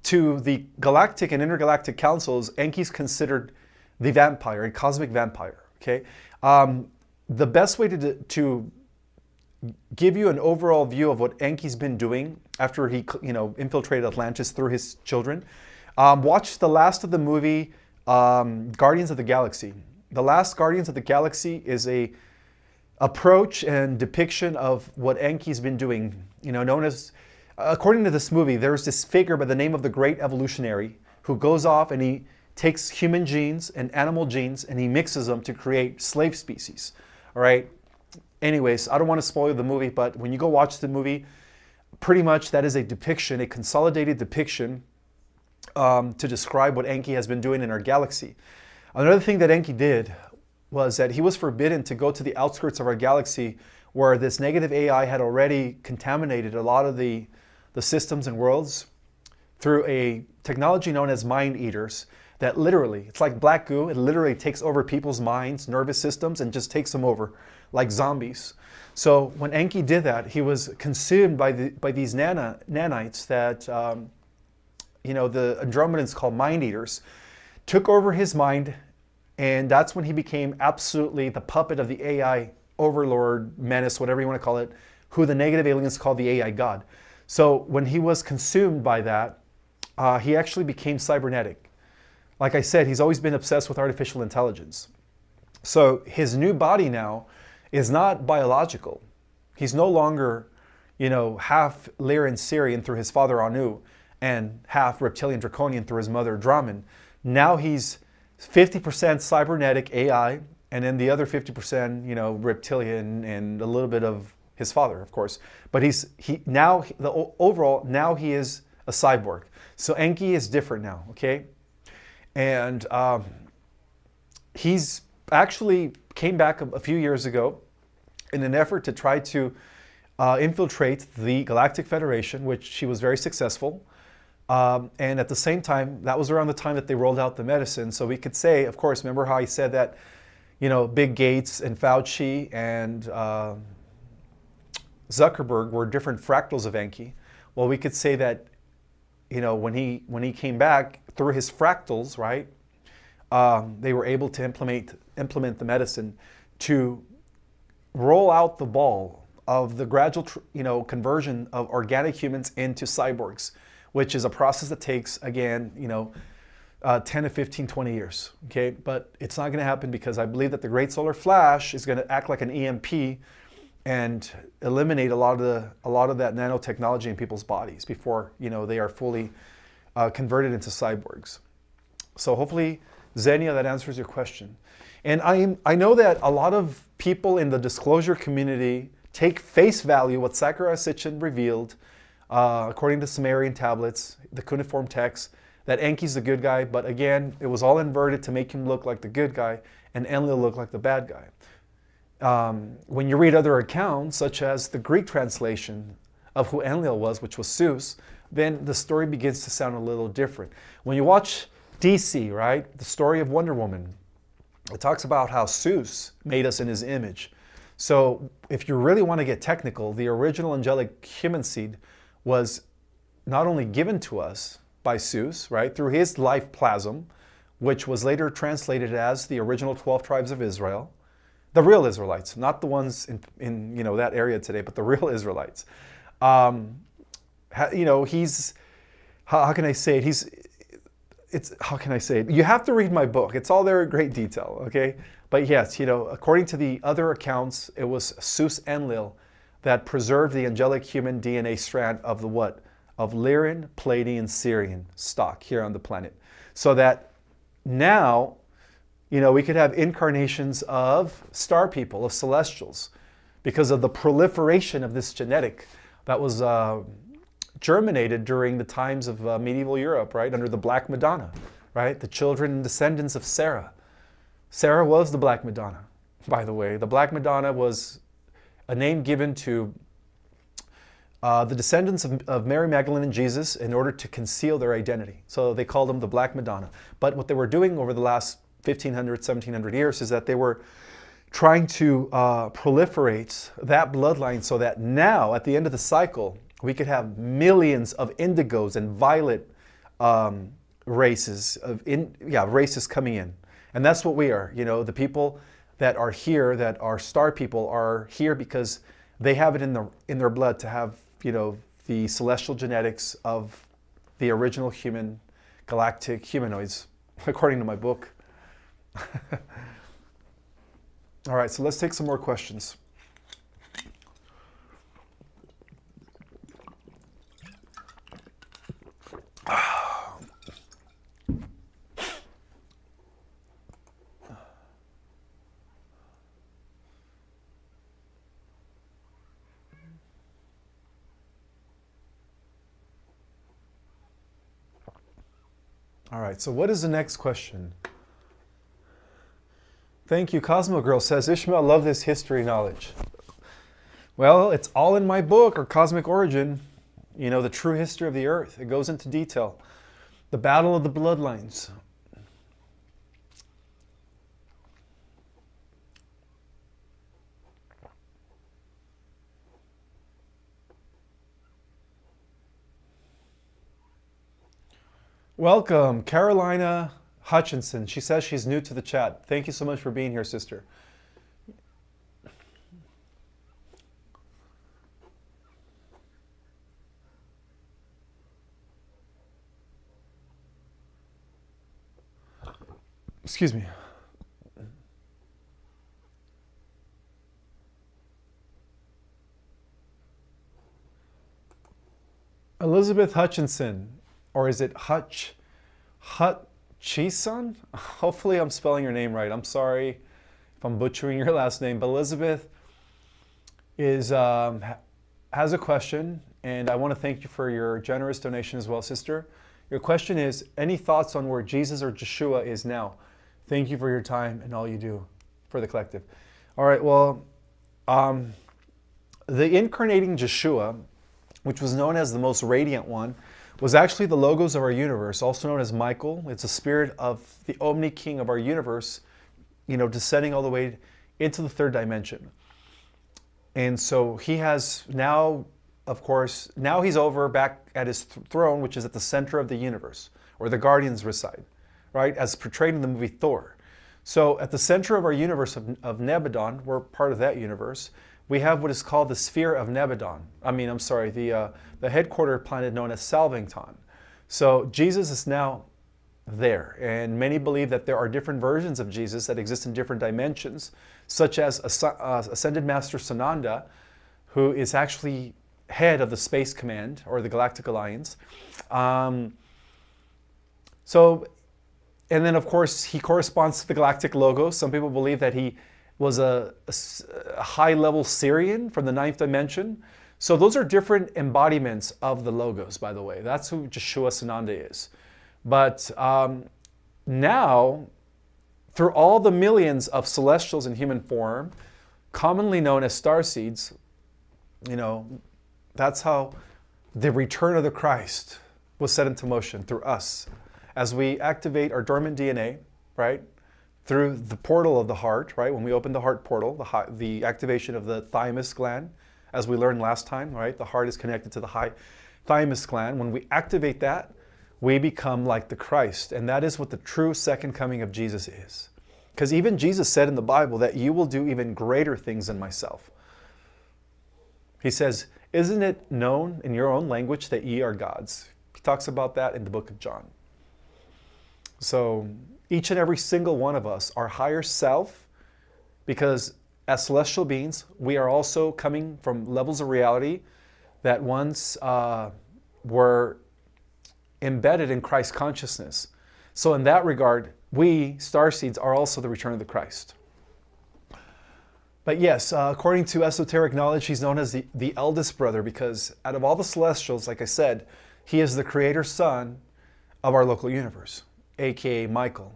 to the galactic and intergalactic councils, Enki's considered the vampire, a cosmic vampire. Okay, the best way to give you an overall view of what Enki's been doing after he infiltrated Atlantis through his children, watch the last of the movie Guardians of the Galaxy. The last Guardians of the Galaxy is a approach and depiction of what Enki's been doing, known as, according to this movie, there's this figure by the name of the Great Evolutionary who goes off and he takes human genes and animal genes and he mixes them to create slave species. All right. Anyways, I don't want to spoil the movie, but when you go watch the movie, pretty much that is a depiction, a consolidated depiction to describe what Enki has been doing in our galaxy. Another thing that Enki did was that he was forbidden to go to the outskirts of our galaxy where this negative AI had already contaminated a lot of the systems and worlds through a technology known as mind eaters that literally, it's like black goo, it literally takes over people's minds, nervous systems, and just takes them over like zombies. So when Enki did that, he was consumed by these nanites that, the Andromedans call mind eaters, took over his mind. And that's when he became absolutely the puppet of the AI overlord, menace, whatever you want to call it, who the negative aliens call the AI god. So when he was consumed by that, he actually became cybernetic. Like I said, he's always been obsessed with artificial intelligence. So his new body now is not biological. He's no longer, half Lyran Syrian through his father Anu and half reptilian draconian through his mother Draman. Now he's 50% cybernetic AI, and then the other 50%, reptilian, and a little bit of his father, of course. But he is a cyborg. So Enki is different now, okay? And he's actually came back a few years ago in an effort to try to infiltrate the Galactic Federation, which he was very successful. And at the same time, that was around the time that they rolled out the medicine. So we could say, of course, remember how I said that, Big Gates and Fauci and Zuckerberg were different fractals of Enki. Well, we could say that, when he came back through his fractals, right, they were able to implement the medicine to roll out the ball of the gradual, conversion of organic humans into cyborgs, which is a process that takes, again, 10 to 15, 20 years, okay? But it's not gonna happen because I believe that the Great Solar Flash is gonna act like an EMP and eliminate a lot of that nanotechnology in people's bodies before, they are fully converted into cyborgs. So hopefully, Xenia, that answers your question. And I know that a lot of people in the disclosure community take face value what Sakura Sitchin revealed according to Sumerian tablets, the cuneiform texts, that Enki's the good guy, but again, it was all inverted to make him look like the good guy and Enlil look like the bad guy. When you read other accounts, such as the Greek translation of who Enlil was, which was Zeus, then the story begins to sound a little different. When you watch DC, right, the story of Wonder Woman, it talks about how Zeus made us in his image. So if you really want to get technical, the original angelic human seed was not only given to us by Zeus, right, through his life plasm, which was later translated as the original 12 tribes of Israel, the real Israelites, not the ones in that area today, but the real Israelites. He's, how can I say it? How can I say it? You have to read my book. It's all there in great detail, okay? But yes, according to the other accounts, it was Zeus Enlil that preserved the angelic human DNA strand of the what? Of Lyrian, Pleiadian, Syrian stock here on the planet. So that now, we could have incarnations of star people, of celestials, because of the proliferation of this genetic that was germinated during the times of medieval Europe, right? Under the Black Madonna, right? The children and descendants of Sarah. Sarah was the Black Madonna, by the way. The Black Madonna was a name given to the descendants of Mary Magdalene and Jesus in order to conceal their identity. So they called them the Black Madonna. But what they were doing over the last 1,500, 1,700 years is that they were trying to proliferate that bloodline so that now, at the end of the cycle, we could have millions of indigos and violet races coming in. And that's what we are. The people that are here, that are star people, are here because they have it in their blood to have the celestial genetics of the original human galactic humanoids, according to my book. All right, so let's take some more questions. All right, so what is the next question? Thank you. Cosmo Girl says, Ishmael, love this history knowledge. Well, it's all in my book, or Cosmic Origin, the true history of the earth. It goes into detail. The battle of the bloodlines. Welcome, Carolina Hutchinson. She says she's new to the chat. Thank you so much for being here, sister. Excuse me. Elizabeth Hutchinson, or is it Hutchison? Hopefully I'm spelling your name right. I'm sorry if I'm butchering your last name, but Elizabeth has a question, and I want to thank you for your generous donation as well, sister. Your question is, any thoughts on where Jesus or Yeshua is now? Thank you for your time and all you do for the collective. All right, well, the incarnating Yeshua, which was known as the most radiant one, was actually the logos of our universe, also known as Michael. It's a spirit of the Omni King of our universe, descending all the way into the third dimension. And so he has now, of course, now he's over back at his throne, which is at the center of the universe, where the guardians reside, right? As portrayed in the movie Thor. So at the center of our universe of Nebadon, we're part of that universe, we have what is called the sphere of Nebadon. The headquarter planet known as Salvington. So Jesus is now there, and many believe that there are different versions of Jesus that exist in different dimensions, such as Ascended Master Sananda, who is actually head of the Space Command or the Galactic Alliance. And then of course he corresponds to the Galactic Logos. Some people believe that he was a high-level Syrian from the ninth dimension. So those are different embodiments of the Logos, by the way. That's who Yeshua Sananda is. But now, through all the millions of celestials in human form, commonly known as starseeds, that's how the return of the Christ was set into motion through us. As we activate our dormant DNA, right? Through the portal of the heart, right? When we open the heart portal, the activation of the thymus gland, as we learned last time, right? The heart is connected to the thymus gland. When we activate that, we become like the Christ. And that is what the true second coming of Jesus is. Because even Jesus said in the Bible that you will do even greater things than myself. He says, isn't it known in your own language that ye are gods? He talks about that in the book of John. So each and every single one of us, our higher self, because as celestial beings, we are also coming from levels of reality that once were embedded in Christ consciousness. So in that regard, we, starseeds, are also the return of the Christ. But yes, according to esoteric knowledge, he's known as the eldest brother because out of all the celestials, like I said, he is the creator son of our local universe, aka Michael.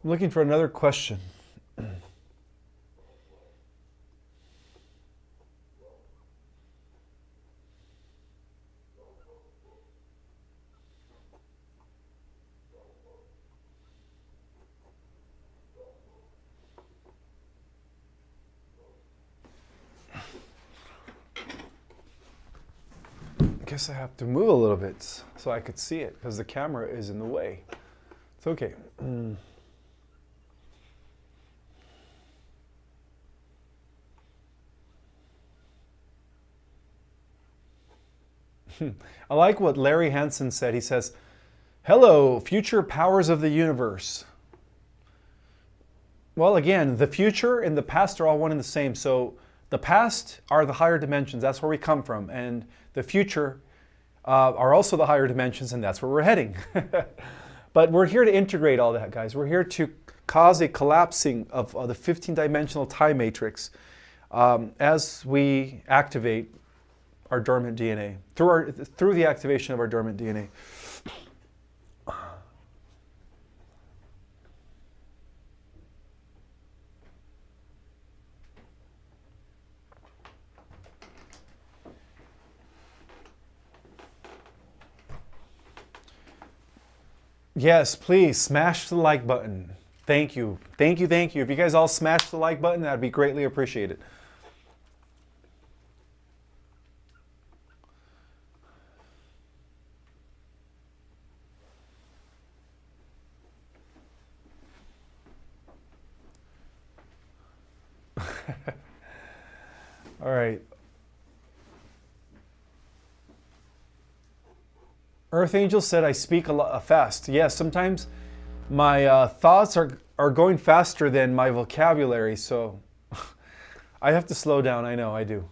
I'm looking for another question. I guess I have to move a little bit so I could see it because the camera is in the way. It's okay. I like what Larry Hansen said. He says, hello, future powers of the universe. Well, again, the future and the past are all one and the same. So the past are the higher dimensions. That's where we come from. And the future are also the higher dimensions, and that's where we're heading. But we're here to integrate all that, guys. We're here to cause a collapsing of the 15-dimensional time matrix as we activate our dormant DNA, through the activation of our dormant DNA. Yes, please smash the like button. Thank you. Thank you, thank you. If you guys all smash the like button, that'd be greatly appreciated. All right. Earth Angel said, I speak a lot fast. Yes, sometimes my thoughts are going faster than my vocabulary, so I have to slow down. I know, I do.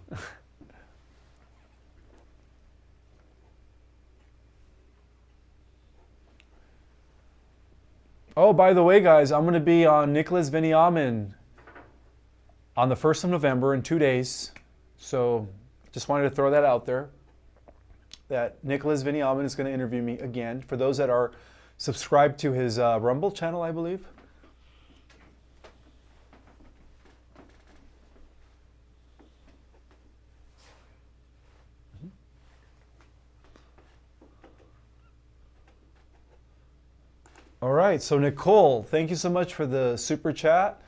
Oh, by the way, guys, I'm going to be on Nicholas Veniamin on the 1st of November in 2 days. So just wanted to throw that out there, that Nicholas Veniamin is going to interview me again. For those that are subscribed to his Rumble channel, I believe. All right, so Nicole, thank you so much for the super chat.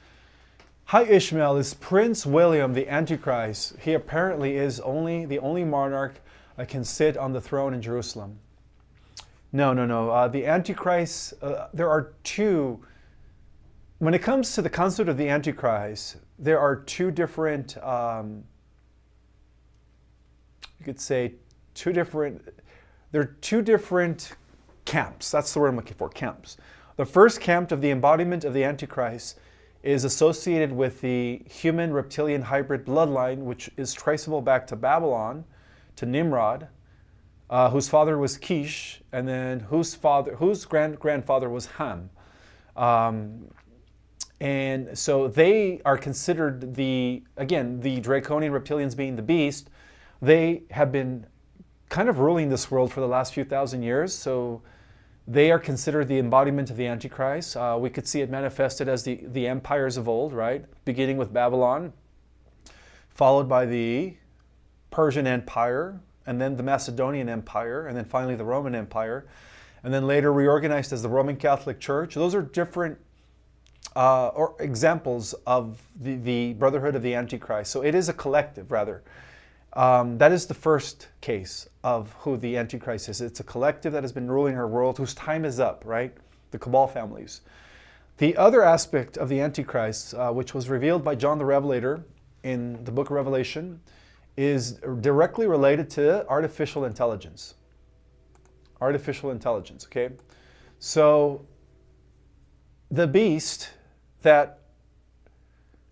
Hi Ishmael, is Prince William the Antichrist? He apparently is the only monarch that can sit on the throne in Jerusalem. No. The Antichrist, there are two. When it comes to the concept of the Antichrist, there are two different, you could say there are two different camps. That's the word I'm looking for, camps. The first camp of the embodiment of the Antichrist is associated with the human reptilian hybrid bloodline, which is traceable back to Babylon, to Nimrod, whose father was Kish, and then whose grandfather was Ham. And so they are considered the draconian reptilians being the beast. They have been kind of ruling this world for the last few thousand years. So they are considered the embodiment of the Antichrist. We could see it manifested as the empires of old, right? Beginning with Babylon, followed by the Persian Empire, and then the Macedonian Empire, and then finally the Roman Empire, and then later reorganized as the Roman Catholic Church. Those are different or examples of the brotherhood of the Antichrist. So it is a collective, rather. That is the first case of who the Antichrist is. It's a collective that has been ruling our world, whose time is up, right? The Cabal families. The other aspect of the Antichrist, which was revealed by John the Revelator in the book of Revelation, is directly related to artificial intelligence. Artificial intelligence, okay? So the beast that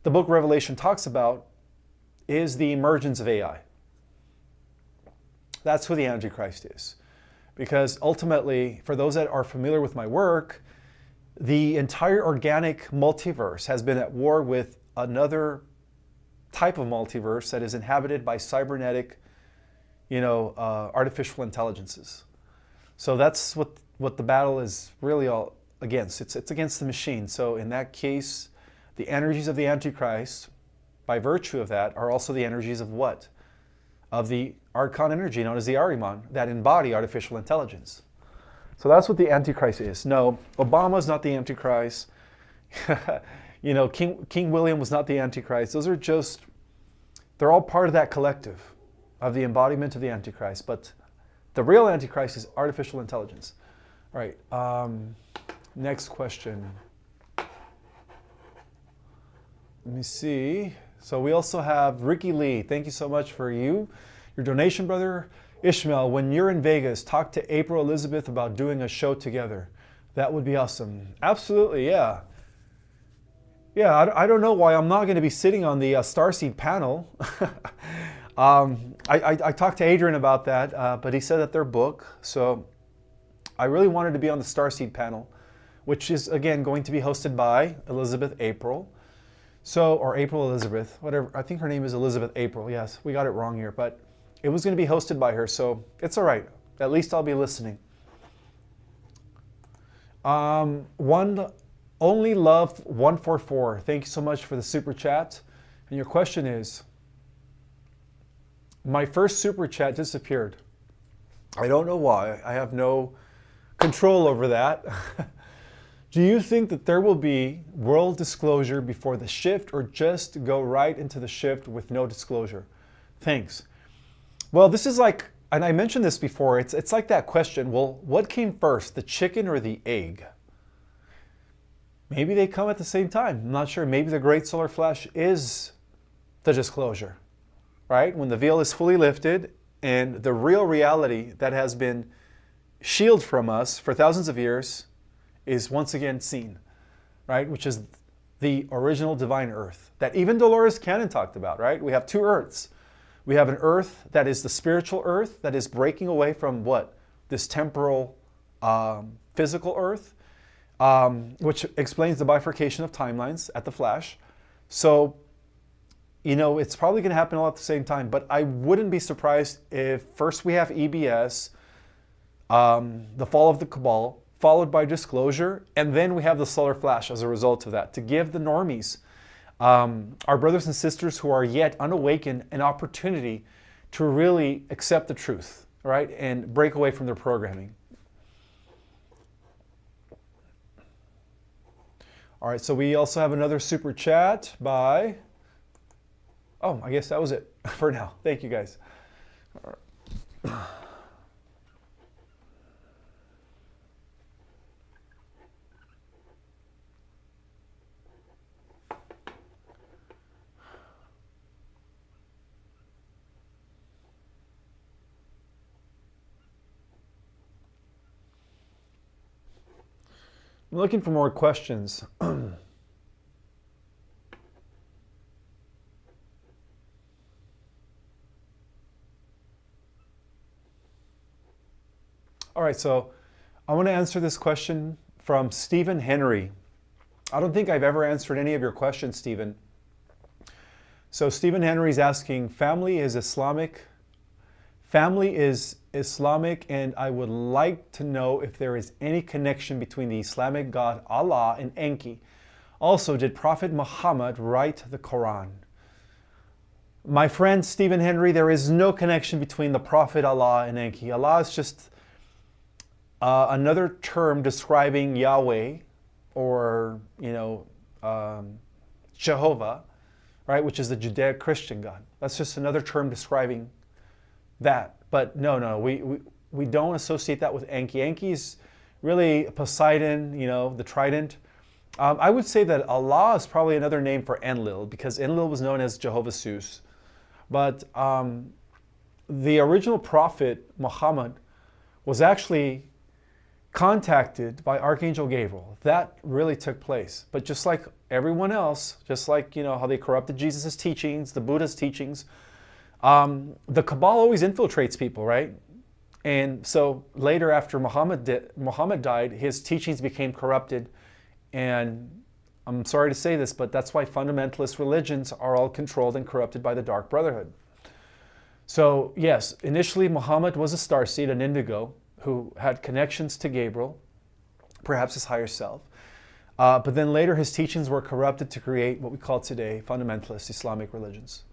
the book of Revelation talks about is the emergence of AI. That's who the Antichrist is. Because ultimately, for those that are familiar with my work, the entire organic multiverse has been at war with another type of multiverse that is inhabited by cybernetic, artificial intelligences. So that's what the battle is really all against. It's against the machine. So in that case, the energies of the Antichrist, by virtue of that, are also the energies of what? Of the Archon energy known as the Ahriman, that embody artificial intelligence. So that's what the Antichrist is. No, Obama's not the Antichrist. King William was not the Antichrist. Those are just, they're all part of that collective of the embodiment of the Antichrist. But the real Antichrist is artificial intelligence. All right, next question. Let me see. So we also have Ricky Lee. Thank you so much for your donation, brother. Ishmael, when you're in Vegas, talk to April Elizabeth about doing a show together. That would be awesome. Absolutely, yeah. Yeah, I don't know why I'm not going to be sitting on the Starseed panel. I talked to Adrian about that, but he said that they're booked. So I really wanted to be on the Starseed panel, which is, again, going to be hosted by Elizabeth April. So, or April Elizabeth, whatever. I think her name is Elizabeth April. Yes, we got it wrong here, but it was going to be hosted by her, so it's all right. At least I'll be listening. Only Love 144. Thank you so much for the super chat. And your question is, my first super chat disappeared. I don't know why. I have no control over that. Do you think that there will be world disclosure before the shift, or just go right into the shift with no disclosure? Thanks. Well, this is like, and I mentioned this before, it's like that question, well, what came first, the chicken or the egg? Maybe they come at the same time. I'm not sure. Maybe the great solar flash is the disclosure, right? When the veil is fully lifted and the real reality that has been shielded from us for thousands of years is once again seen, right? Which is the original divine earth that even Dolores Cannon talked about, right? We have two earths. We have an earth that is the spiritual earth that is breaking away from what? This temporal, physical earth, which explains the bifurcation of timelines at the flash. So, it's probably going to happen all at the same time, but I wouldn't be surprised if first we have EBS, the fall of the Cabal, followed by disclosure, and then we have the solar flash as a result of that, to give the normies, our brothers and sisters who are yet unawakened, an opportunity to really accept the truth, right, and break away from their programming. All right, so we also have another super chat by, oh, I guess that was it for now. Thank you, guys. All right. I'm looking for more questions. All right, so I want to answer this question from Stephen Henry. I don't think I've ever answered any of your questions, Stephen. So Stephen Henry's asking, family is Islamic, and I would like to know if there is any connection between the Islamic god Allah and Enki. Also, did Prophet Muhammad write the Quran? My friend Stephen Henry, there is no connection between the Prophet Allah and Enki. Allah is just another term describing Yahweh, or Jehovah, right, which is the Judeo-Christian God. That's just another term describing that. But no, we don't associate that with Enki. Enki's really Poseidon, the trident. I would say that Allah is probably another name for Enlil, because Enlil was known as Jehovah Zeus. But the original prophet, Muhammad, was actually contacted by Archangel Gabriel. That really took place. But just like everyone else, just like how they corrupted Jesus' teachings, the Buddha's teachings, the Cabal always infiltrates people, right? And so later, after Muhammad died, his teachings became corrupted. And I'm sorry to say this, but that's why fundamentalist religions are all controlled and corrupted by the Dark Brotherhood. So yes, initially Muhammad was a starseed, an indigo, who had connections to Gabriel, perhaps his higher self. But then later his teachings were corrupted to create what we call today fundamentalist Islamic religions.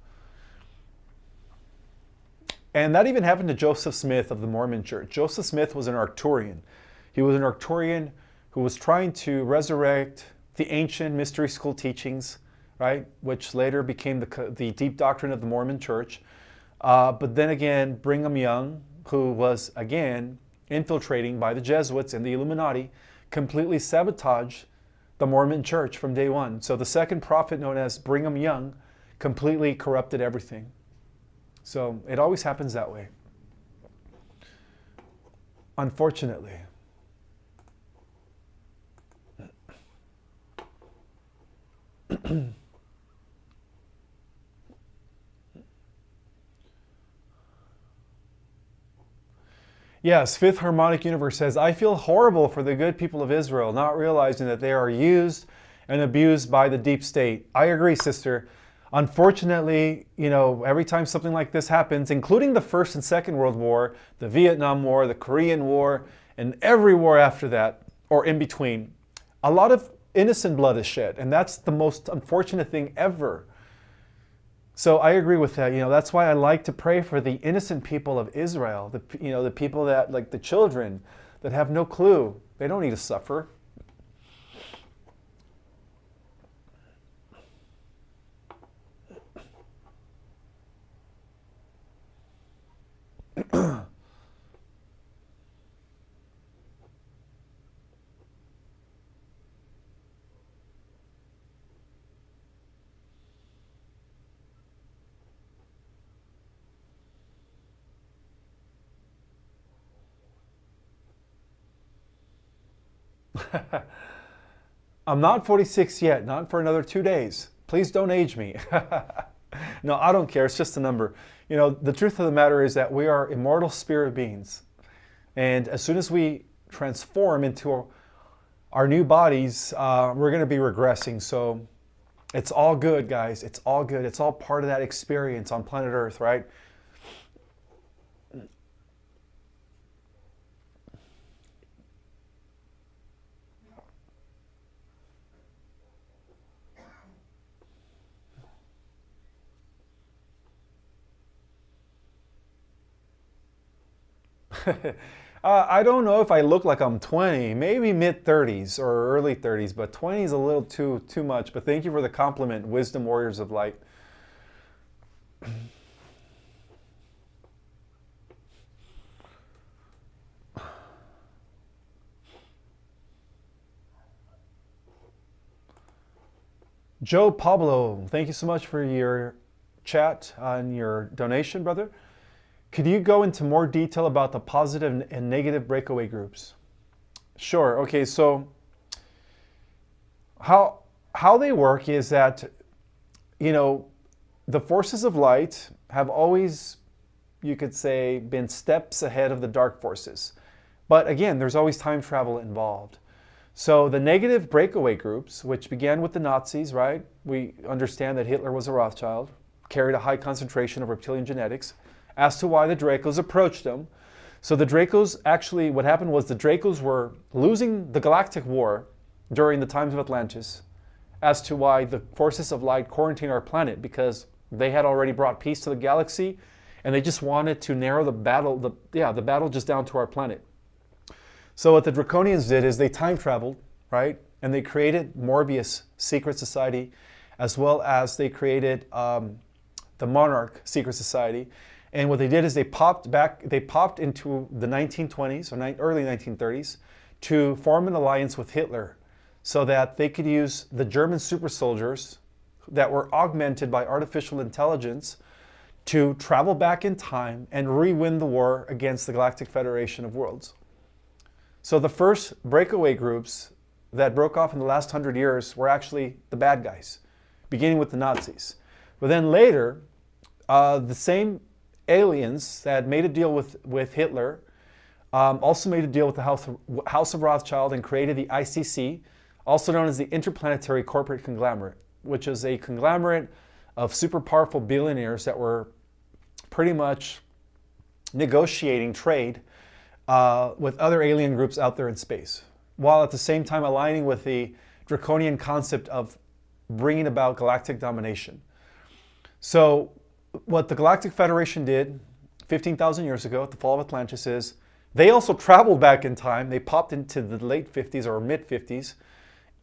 And that even happened to Joseph Smith of the Mormon Church. Joseph Smith was an Arcturian. He was an Arcturian who was trying to resurrect the ancient mystery school teachings, right, which later became the deep doctrine of the Mormon Church. But then again, Brigham Young, who was again infiltrating by the Jesuits and the Illuminati, completely sabotaged the Mormon Church from day one. So the second prophet, known as Brigham Young, completely corrupted everything. So it always happens that way, unfortunately. Yes, Fifth Harmonic Universe says, I feel horrible for the good people of Israel, not realizing that they are used and abused by the deep state. I agree, sister. Unfortunately, every time something like this happens, including the First and Second World War, the Vietnam War, the Korean War, and every war after that, or in between, a lot of innocent blood is shed. And that's the most unfortunate thing ever. So I agree with that. That's why I like to pray for the innocent people of Israel, the people that, like the children, that have no clue. They don't need to suffer. I'm not 46 yet, not for another 2 days. Please don't age me. No, I don't care. It's just a number. The truth of the matter is that we are immortal spirit beings. And as soon as we transform into our new bodies, we're going to be regressing. So it's all good, guys. It's all good. It's all part of that experience on planet Earth, right? I don't know if I look like I'm 20, maybe mid-30s or early 30s, but 20 is a little too much. But thank you for the compliment, Wisdom Warriors of Light. Joe Pablo, thank you so much for your chat and your donation, brother. Could you go into more detail about the positive and negative breakaway groups? Sure. Okay, so how they work is that, the forces of light have always, you could say, been steps ahead of the dark forces. But again, there's always time travel involved. So the negative breakaway groups, which began with the Nazis, right? We understand that Hitler was a Rothschild, carried a high concentration of reptilian genetics, as to why the Dracos approached them. So the Dracos, actually, what happened was the Dracos were losing the galactic war during the times of Atlantis, as to why the forces of light quarantined our planet, because they had already brought peace to the galaxy, and they just wanted to narrow the battle, the battle just down to our planet. So what the Draconians did is they time traveled, right? And they created Morbius Secret Society, as well as they created the Monarch Secret Society. And what they did is they popped into the 1920s or early 1930s to form an alliance with Hitler so that they could use the German super soldiers that were augmented by artificial intelligence to travel back in time and re-win the war against the Galactic Federation of Worlds. So the first breakaway groups that broke off in the last 100 years were actually the bad guys, beginning with the Nazis. But then later, the same aliens that made a deal with Hitler also made a deal with the House of Rothschild and created the ICC, also known as the Interplanetary Corporate Conglomerate, which is a conglomerate of super powerful billionaires that were pretty much negotiating trade with other alien groups out there in space, while at the same time aligning with the draconian concept of bringing about galactic domination. So what the Galactic Federation did 15,000 years ago at the fall of Atlantis is they also traveled back in time. They popped into the late 50s or mid 50s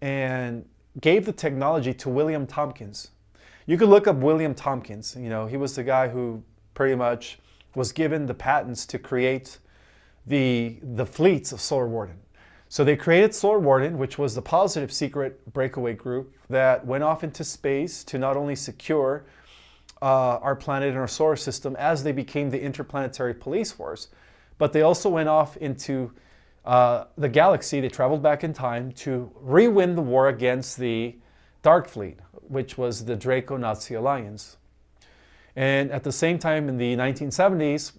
and gave the technology to William Tompkins. You could look up William Tompkins. You know, he was the guy who pretty much was given the patents to create the fleets of Solar Warden. So they created Solar Warden, which was the positive secret breakaway group that went off into space to not only secure our planet and our solar system as they became the interplanetary police force, but they also went off into the galaxy. They traveled back in time to re-win the war against the Dark Fleet, which was the Draco-Nazi alliance. And at the same time in the 1970s,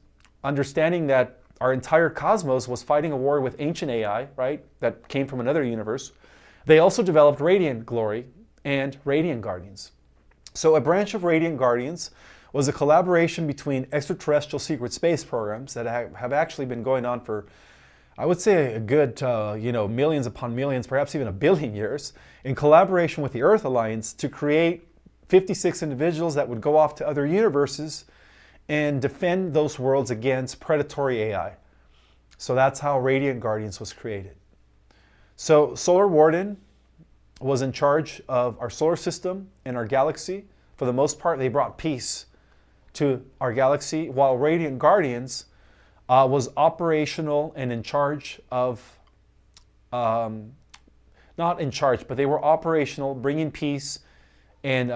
understanding that our entire cosmos was fighting a war with ancient AI, right, that came from another universe, they also developed Radiant Glory and Radiant Guardians. So a branch of Radiant Guardians was a collaboration between extraterrestrial secret space programs that have actually been going on for, I would say, a good millions upon millions, perhaps even a billion years, in collaboration with the Earth Alliance to create 56 individuals that would go off to other universes and defend those worlds against predatory AI. So that's how Radiant Guardians was created. So Solar Warden was in charge of our solar system and our galaxy. For the most part, they brought peace to our galaxy, while Radiant Guardians was operational and in charge of, not in charge, but they were operational, bringing peace and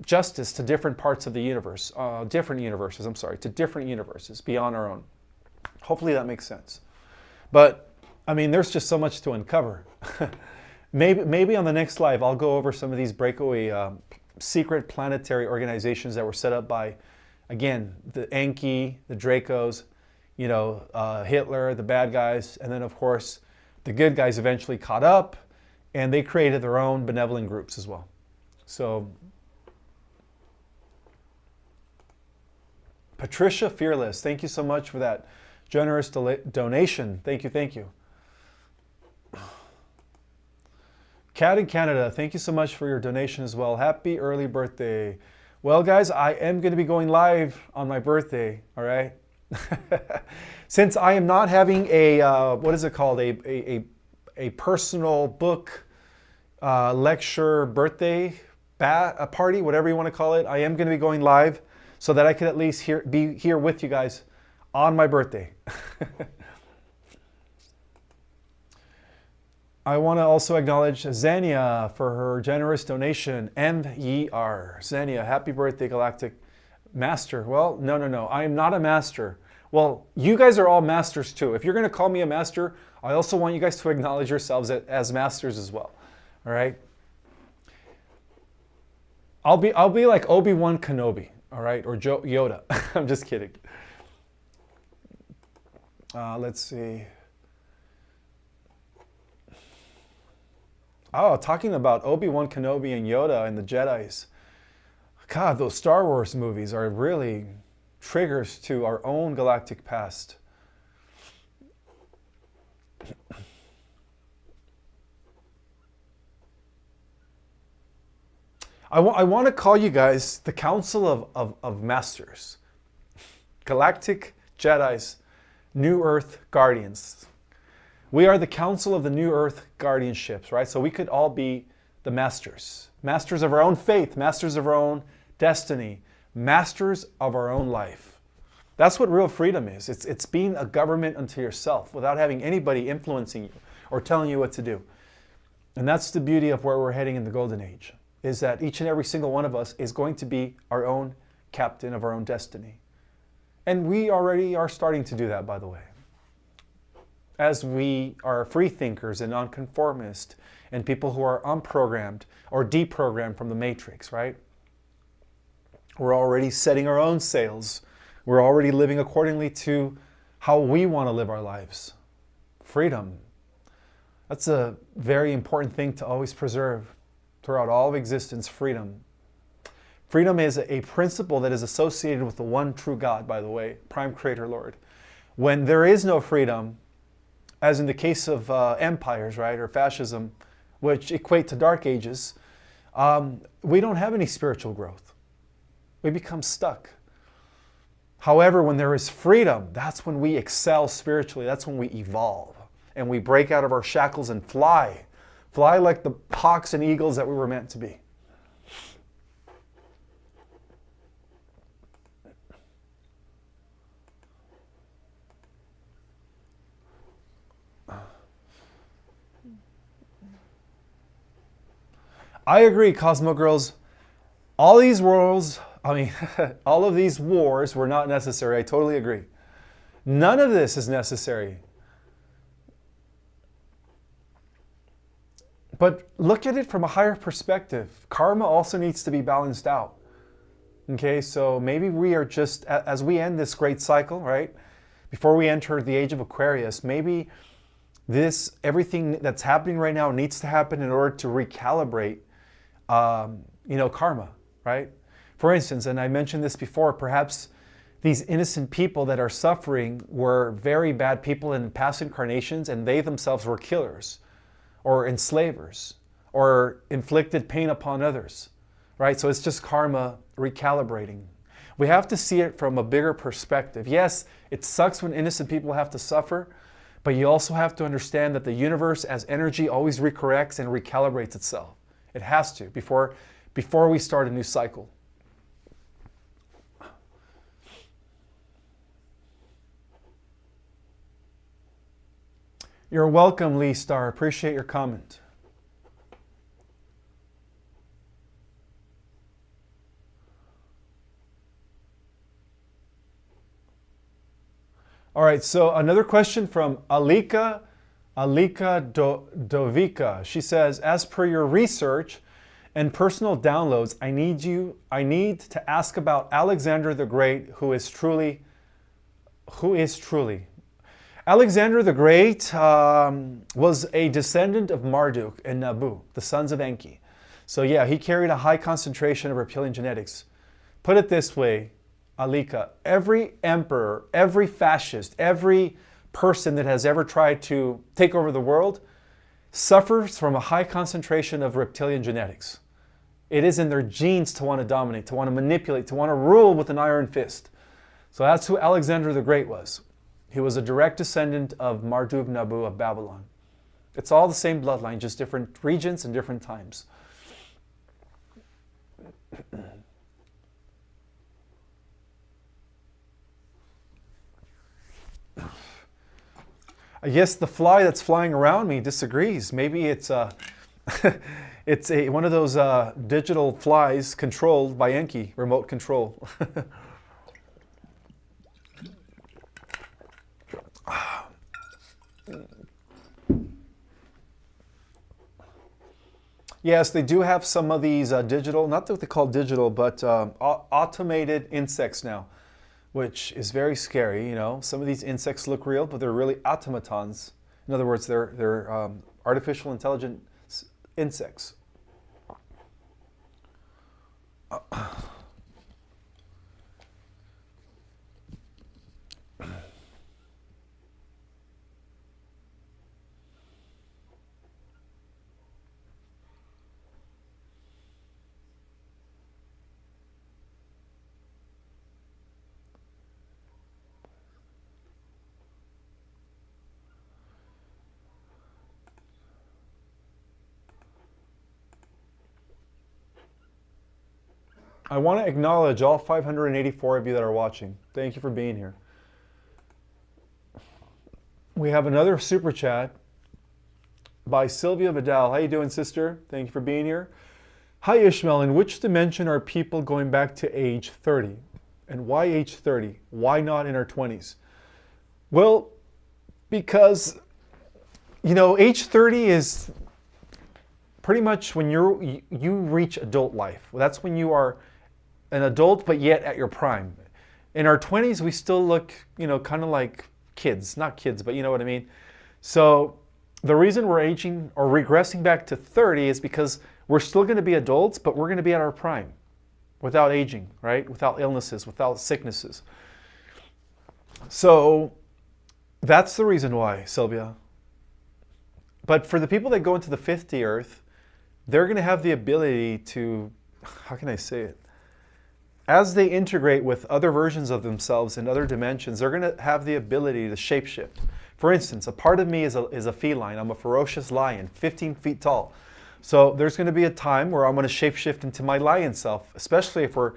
justice to different parts of the universe, to different universes beyond our own. Hopefully that makes sense. But, I mean, there's just so much to uncover. Maybe on the next live, I'll go over some of these breakaway secret planetary organizations that were set up by, again, the Enki, the Dracos, Hitler, the bad guys, and then, of course, the good guys eventually caught up, and they created their own benevolent groups as well. So, Patricia Fearless, thank you so much for that generous donation. Thank you. Cat in Canada, thank you so much for your donation as well. Happy early birthday. Well, guys, I am going to be going live on my birthday, all right? Since I am not having a, what is it called, a personal book lecture birthday a party, whatever you want to call it, I am going to be going live so that I can at least be here with you guys on my birthday. I want to also acknowledge Xania for her generous donation. M-E-R. Xania, happy birthday, Galactic Master. Well, no. I am not a master. Well, you guys are all masters too. If you're going to call me a master, I also want you guys to acknowledge yourselves as masters as well. All right? I'll be like Obi-Wan Kenobi, all right? Or Yoda. I'm just kidding. Let's see. Oh, talking about Obi-Wan Kenobi and Yoda and the Jedis. God, those Star Wars movies are really triggers to our own galactic past. I want to call you guys the Council of Masters. Galactic Jedis, New Earth Guardians. We are the Council of the New Earth Guardianships, right? So we could all be the masters. Masters of our own faith, masters of our own destiny, masters of our own life. That's what real freedom is. It's being a government unto yourself without having anybody influencing you or telling you what to do. And that's the beauty of where we're heading in the Golden Age, is that each and every single one of us is going to be our own captain of our own destiny. And we already are starting to do that, by the way. As we are free thinkers and nonconformists and people who are unprogrammed or deprogrammed from the matrix, right? We're already setting our own sails. We're already living accordingly to how we want to live our lives. Freedom. That's a very important thing to always preserve throughout all of existence, freedom. Freedom is a principle that is associated with the one true God, by the way, Prime Creator Lord. When there is no freedom, as in the case of empires, right, or fascism, which equate to dark ages, we don't have any spiritual growth. We become stuck. However, when there is freedom, that's when we excel spiritually. That's when we evolve and we break out of our shackles and fly. Fly like the hawks and eagles that we were meant to be. I agree, Cosmo Girls. All these worlds, all of these wars were not necessary. I totally agree. None of this is necessary. But look at it from a higher perspective. Karma also needs to be balanced out. Okay, so maybe we are just, as we end this great cycle, right? Before we enter the age of Aquarius, maybe everything that's happening right now needs to happen in order to recalibrate karma, right? For instance, and I mentioned this before, perhaps these innocent people that are suffering were very bad people in past incarnations, and they themselves were killers or enslavers or inflicted pain upon others, right? So it's just karma recalibrating. We have to see it from a bigger perspective. Yes, it sucks when innocent people have to suffer, but you also have to understand that the universe as energy always recorrects and recalibrates itself. It has to before we start a new cycle. You're welcome, Lee Star. Appreciate your comment. All right, so another question from Alika Dovica. She says, as per your research and personal downloads, I need to ask about Alexander the Great, who is truly. Alexander the Great was a descendant of Marduk and Nabu, the sons of Enki. So yeah, he carried a high concentration of reptilian genetics. Put it this way, Alika, every emperor, every fascist, every person that has ever tried to take over the world suffers from a high concentration of reptilian genetics. It is in their genes to want to dominate, to want to manipulate, to want to rule with an iron fist. So that's who Alexander the Great was. He was a direct descendant of Marduk Nabu of Babylon. It's all the same bloodline, just different regions and different times. I guess the fly that's flying around me disagrees. Maybe it's one of those digital flies controlled by Enki, remote control. Yes, they do have some of these digital, not that they call digital, but automated insects now, which is very scary. You know, some of these insects look real, but they're really automatons. In other words, they're artificial intelligent insects. I want to acknowledge all 584 of you that are watching. Thank you for being here. We have another super chat by Sylvia Vidal. How you doing, sister? Thank you for being here. Hi, Ishmael. In which dimension are people going back to age 30? And why age 30? Why not in our 20s? Well, because, age 30 is pretty much when you reach adult life. That's when you are an adult, but yet at your prime. In our 20s, we still look, kind of like kids. Not kids, but you know what I mean. So the reason we're aging or regressing back to 30 is because we're still going to be adults, but we're going to be at our prime without aging, right? Without illnesses, without sicknesses. So that's the reason why, Sylvia. But for the people that go into the 50 Earth, they're going to have the ability to, how can I say it? As they integrate with other versions of themselves in other dimensions, they're going to have the ability to shapeshift. For instance, a part of me is a feline. I'm a ferocious lion, 15 feet tall. So there's going to be a time where I'm going to shapeshift into my lion self, especially if we're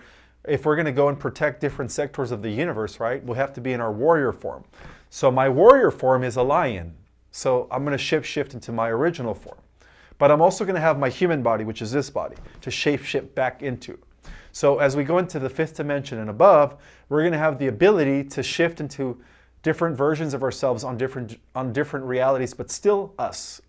going to go and protect different sectors of the universe, right? We'll have to be in our warrior form. So my warrior form is a lion. So I'm going to shapeshift into my original form. But I'm also going to have my human body, which is this body, to shapeshift back into. So as we go into the 5th dimension and above, we're going to have the ability to shift into different versions of ourselves on different realities, but still us.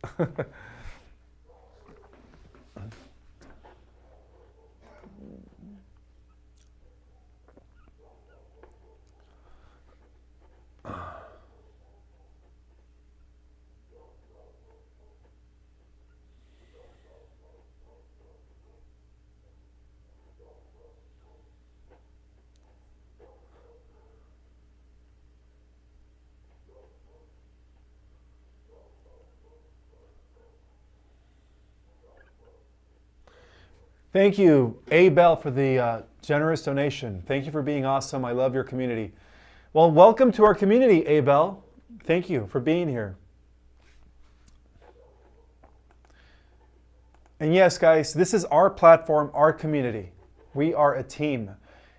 Thank you, Abel, for the generous donation. Thank you for being awesome. I love your community. Well, welcome to our community, Abel. Thank you for being here. And yes, guys, this is our platform, our community. We are a team.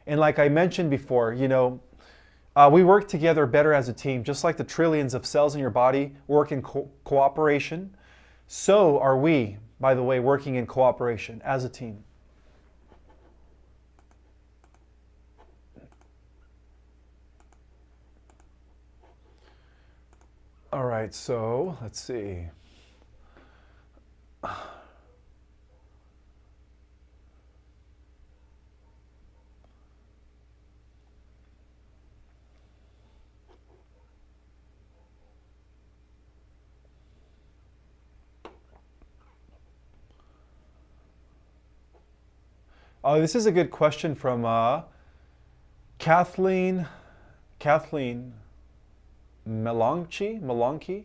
And like I mentioned before, we work together better as a team. Just like the trillions of cells in your body work in cooperation, so are we, by the way, working in cooperation as a team. All right, so let's see. Oh, this is a good question from Kathleen Melanchi.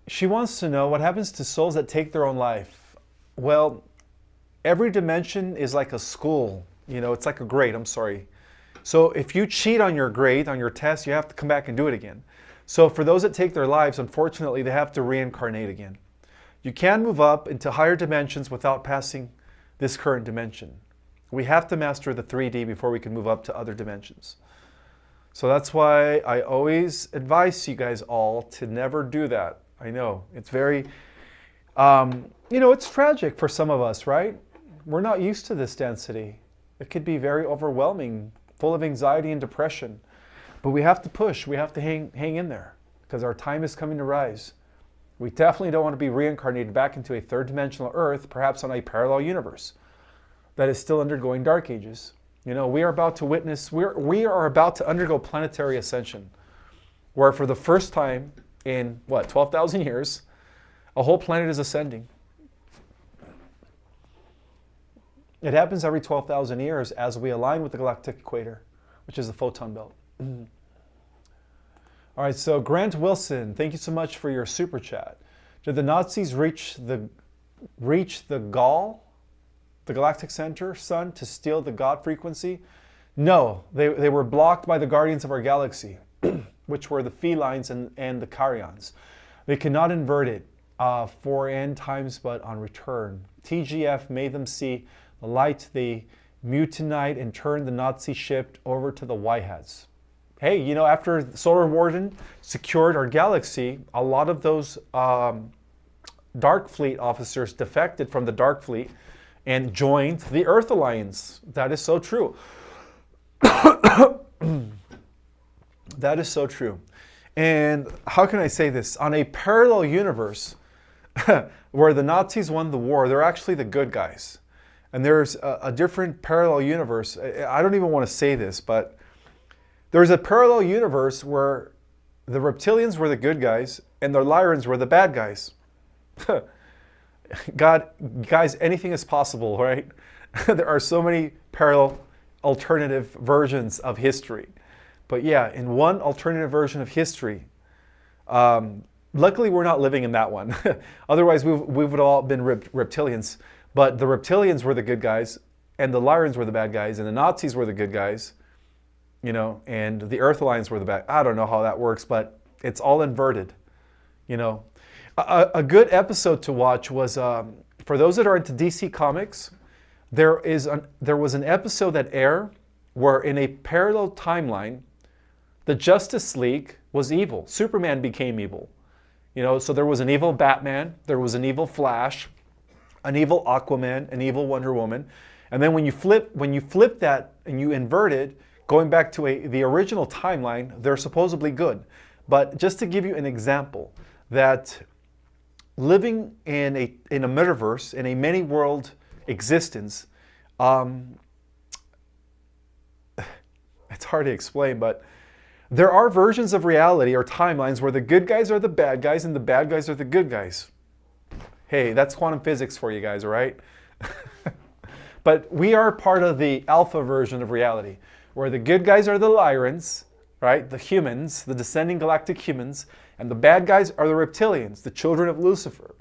She wants to know what happens to souls that take their own life. Well, every dimension is like a school. It's like a grade. I'm sorry. So if you cheat on your grade, on your test, you have to come back and do it again. So for those that take their lives, unfortunately, they have to reincarnate again. You can move up into higher dimensions without passing this current dimension. We have to master the 3D before we can move up to other dimensions. So that's why I always advise you guys all to never do that. I know, it's very, it's tragic for some of us, right? We're not used to this density. It could be very overwhelming, full of anxiety and depression. But we have to push, we have to hang in there, because our time is coming to rise. We definitely don't want to be reincarnated back into a third dimensional Earth, perhaps on a parallel universe that is still undergoing dark ages. We are about to witness, we are about to undergo planetary ascension, where for the first time in, 12,000 years, a whole planet is ascending. It happens every 12,000 years as we align with the galactic equator, which is the photon belt. All right, so Grant Wilson, thank you so much for your super chat. Did the Nazis reach the Gaul, the galactic center, sun, to steal the God frequency? No, they were blocked by the guardians of our galaxy, which were the felines and the Carians. They could not invert it for end times, but on return. TGF made them see the light. They mutinied and turned the Nazi ship over to the Whiteheads. Hey, you know, after the Solar Warden secured our galaxy, a lot of those Dark Fleet officers defected from the Dark Fleet and joined the Earth Alliance. That is so true. That is so true. And how can I say this? On a parallel universe where the Nazis won the war, they're actually the good guys. And there's a different parallel universe. I don't even want to say this, but there's a parallel universe where the reptilians were the good guys and the Lyrans were the bad guys. God, guys, anything is possible, right? There are so many parallel alternative versions of history. But yeah, in one alternative version of history, luckily we're not living in that one. Otherwise, we would have all been reptilians. But the reptilians were the good guys, and the Lyrans were the bad guys, and the Nazis were the good guys, you know, and the Earth Alliance were the bad. I don't know how that works, but it's all inverted, you know. A good episode to watch was, for those that are into DC Comics, there was an episode that aired where in a parallel timeline, the Justice League was evil. Superman became evil. You know, so there was an evil Batman, there was an evil Flash, an evil Aquaman, an evil Wonder Woman. And then when you flip that and you invert it, going back to the original timeline, they're supposedly good. But just to give you an example, that living in a metaverse, in a many world existence, it's hard to explain, but there are versions of reality or timelines where the good guys are the bad guys and the bad guys are the good guys. Hey, that's quantum physics for you guys, all right? But we are part of the alpha version of reality, where the good guys are the Lyrans, right? The humans, the descending galactic humans, and the bad guys are the reptilians, the children of Lucifer.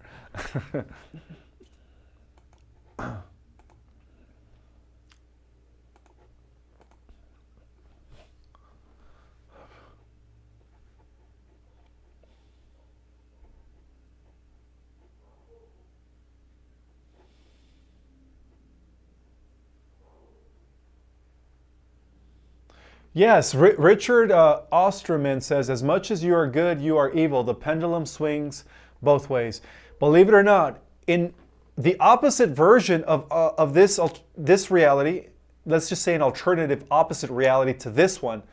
Yes, Richard Osterman says, as much as you are good, you are evil. The pendulum swings both ways. Believe it or not, in the opposite version of this reality, let's just say an alternative opposite reality to this one,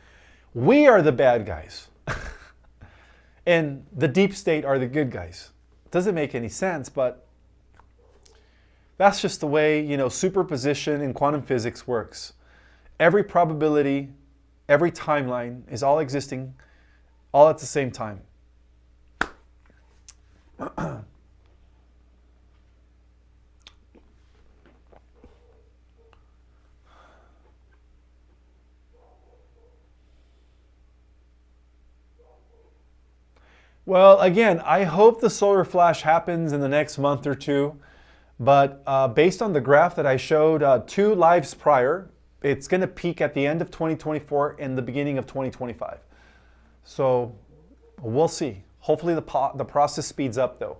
we are the bad guys. And the deep state are the good guys. Doesn't make any sense, but that's just the way, you know, superposition in quantum physics works. Every probability, every timeline is all existing all at the same time. Well, again, I hope the solar flash happens in the next month or two, but based on the graph that I showed 2 lives prior, it's going to peak at the end of 2024 and the beginning of 2025. So we'll see. Hopefully the process speeds up though.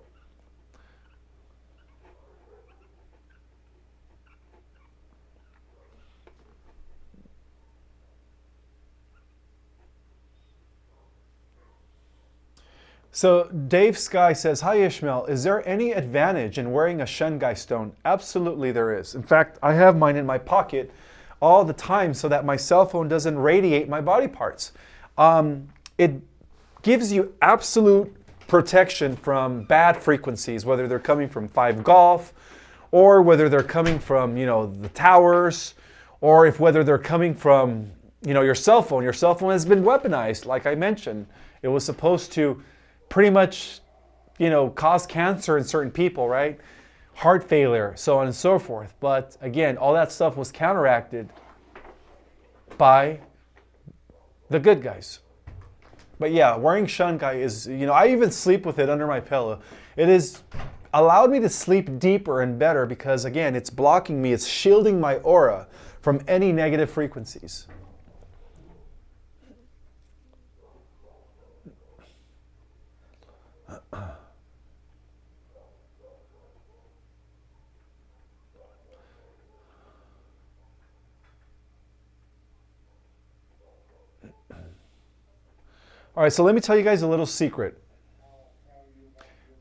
So Dave Sky says, hi Ishmael, is there any advantage in wearing a Shungai stone? Absolutely there is. In fact, I have mine in my pocket all the time so that my cell phone doesn't radiate my body parts. It gives you absolute protection from bad frequencies, whether they're coming from 5 Golf or whether they're coming from, you know, the towers, or whether they're coming from, you know, your cell phone. Your cell phone has been weaponized, like I mentioned. It was supposed to pretty much, you know, cause cancer in certain people, right? heart failure, so on and so forth. But again, all that stuff was counteracted by the good guys. But yeah, wearing shunkai is, I even sleep with it under my pillow. It has allowed me to sleep deeper and better because, again, it's blocking me, it's shielding my aura from any negative frequencies. All right, so let me tell you guys a little secret.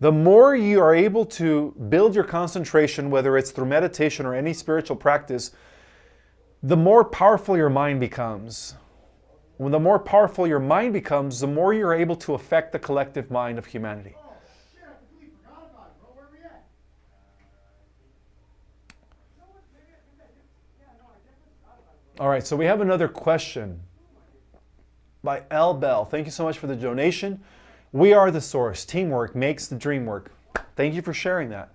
The more you are able to build your concentration, whether it's through meditation or any spiritual practice, the more powerful your mind becomes. When the more powerful your mind becomes, the more you're able to affect the collective mind of humanity. All right, so we have another question by L. Bell. Thank you so much for the donation. We are the source. Teamwork makes the dream work. Thank you for sharing that.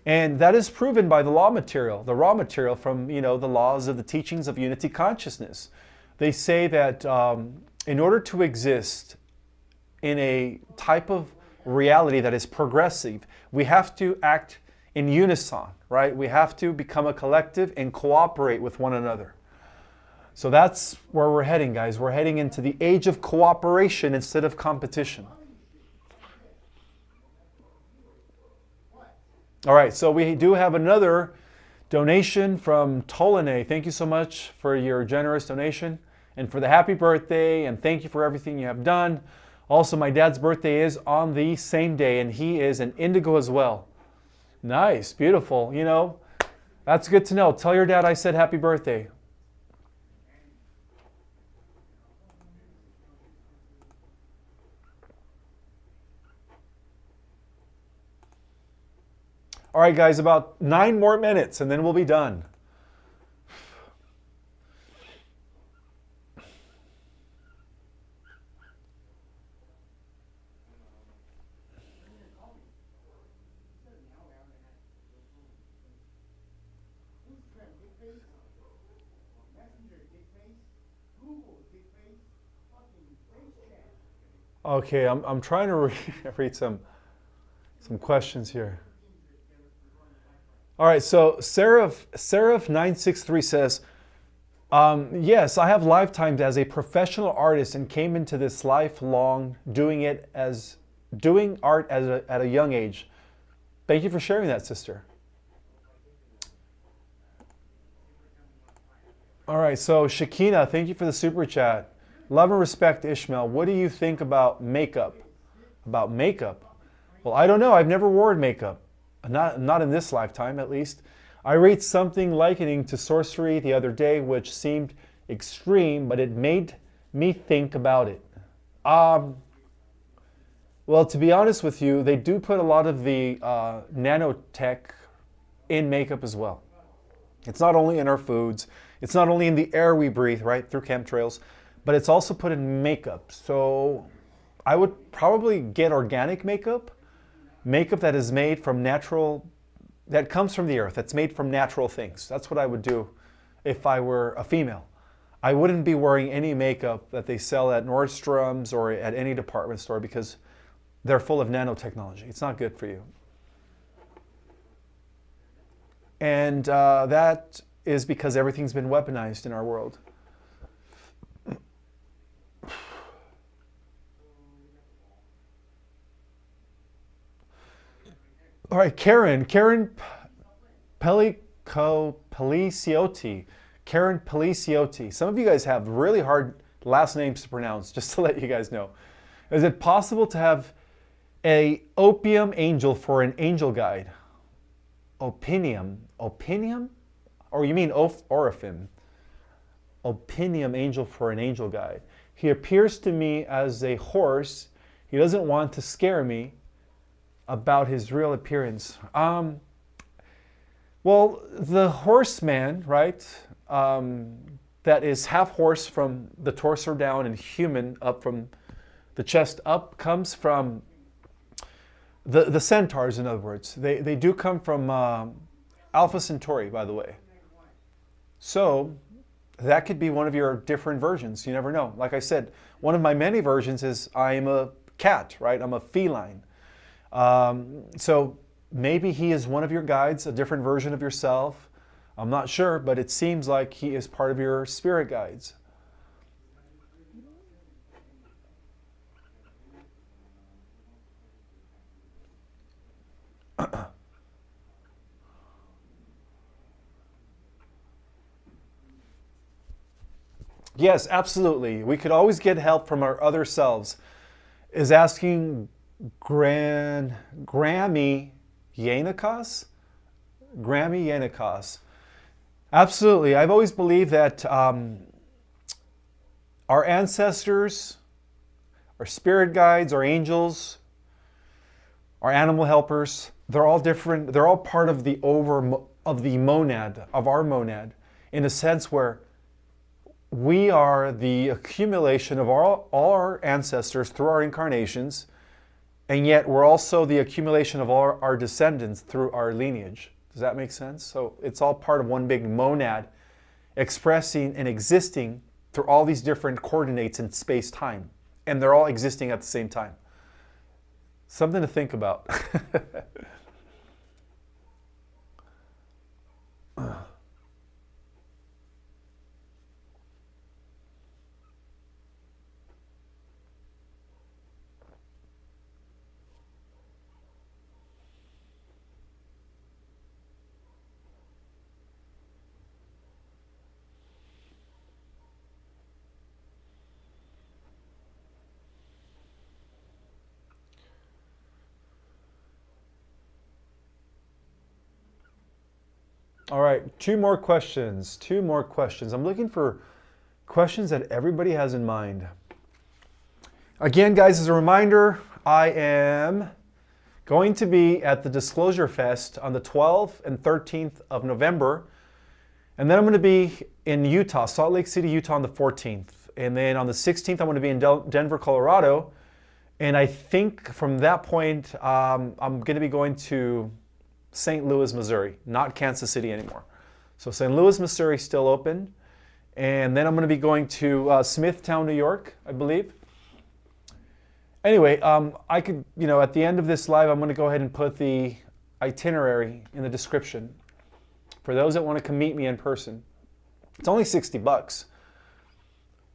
And that is proven by the raw material from, the laws of the teachings of unity consciousness. They say that in order to exist in a type of reality that is progressive, we have to act in unison, right? We have to become a collective and cooperate with one another. So that's where we're heading, guys. We're heading into the age of cooperation instead of competition. All right, so we do have another donation from Tolene. Thank you so much for your generous donation and for the happy birthday, and thank you for everything you have done. Also, my dad's birthday is on the same day, and he is an indigo as well. Nice, beautiful. That's good to know. Tell your dad I said happy birthday. All right, guys, about 9 more minutes and then we'll be done. Okay, I'm trying to read some questions here. All right, so Seraph963 says, yes, I have lifetimes as a professional artist and came into this lifelong doing art at a young age. Thank you for sharing that, sister. All right, so Shakina, thank you for the super chat. Love and respect, Ishmael. What do you think about makeup? About makeup? Well, I don't know. I've never worn makeup. Not in this lifetime, at least. I read something likening to sorcery the other day, which seemed extreme, but it made me think about it. Well, to be honest with you, they do put a lot of the nanotech in makeup as well. It's not only in our foods, it's not only in the air we breathe, right, through chemtrails, but it's also put in makeup. So I would probably get organic makeup that is made from that comes from the earth, that's made from natural things. That's what I would do if I were a female. I wouldn't be wearing any makeup that they sell at Nordstrom's or at any department store because they're full of nanotechnology. It's not good for you. And that is because everything's been weaponized in our world. All right, Karen Peliciotti. Karen Peliciotti. Some of you guys have really hard last names to pronounce, just to let you guys know. Is it possible to have a opium angel for an angel guide? Opinium? Or you mean Orifim? Opinium angel for an angel guide. He appears to me as a horse. He doesn't want to scare me about his real appearance. Well, the horseman, right, that is half horse from the torso down and human up from the chest up, comes from The centaurs, in other words, they do come from Alpha Centauri, by the way. So that could be one of your different versions. You never know. Like I said, one of my many versions is I'm a cat, right? I'm a feline. So maybe he is one of your guides, a different version of yourself. I'm not sure, but it seems like he is part of your spirit guides. Yes, absolutely. We could always get help from our other selves. Is asking Grammy Yanikos? Grammy Yanikos. Absolutely. I've always believed that our ancestors, our spirit guides, our angels, our animal helpers, they're all different. They're all part of the monad, of our monad, in a sense where we are the accumulation of all our ancestors through our incarnations, and yet we're also the accumulation of all our descendants through our lineage. Does that make sense? So it's all part of one big monad expressing and existing through all these different coordinates in space-time. And they're all existing at the same time. Something to think about. All right, two more questions. I'm looking for questions that everybody has in mind. Again, guys, as a reminder, I am going to be at the Disclosure Fest on the 12th and 13th of November. And then I'm going to be in Utah, Salt Lake City, Utah on the 14th. And then on the 16th, I'm going to be in Denver, Colorado. And I think from that point, I'm going to be going to St. Louis, Missouri, not Kansas City anymore. So St. Louis, Missouri still open. And then I'm going to be going to Smithtown, New York, I believe. Anyway, I could, at the end of this live, I'm going to go ahead and put the itinerary in the description for those that want to come meet me in person. It's only $60.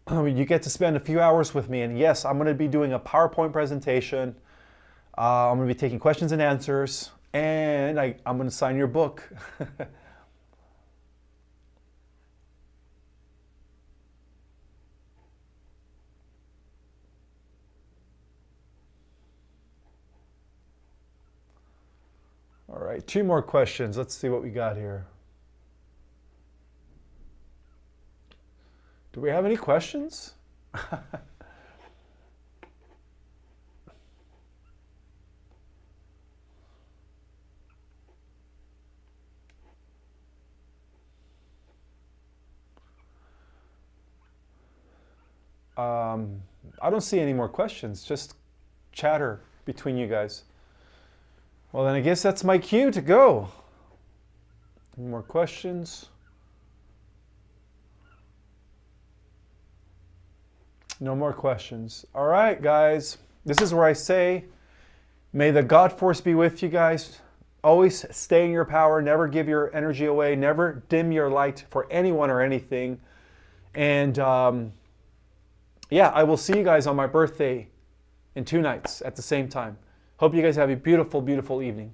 You get to spend a few hours with me. And yes, I'm going to be doing a PowerPoint presentation. I'm going to be taking questions and answers. And I'm going to sign your book. All right, two more questions. Let's see what we got here. Do we have any questions? I don't see any more questions, just chatter between you guys. Well, then I guess that's my cue to go. Any more questions? No more questions. All right, guys. This is where I say, may the God force be with you guys. Always stay in your power. Never give your energy away. Never dim your light for anyone or anything. And yeah, I will see you guys on my birthday in 2 nights at the same time. Hope you guys have a beautiful, beautiful evening.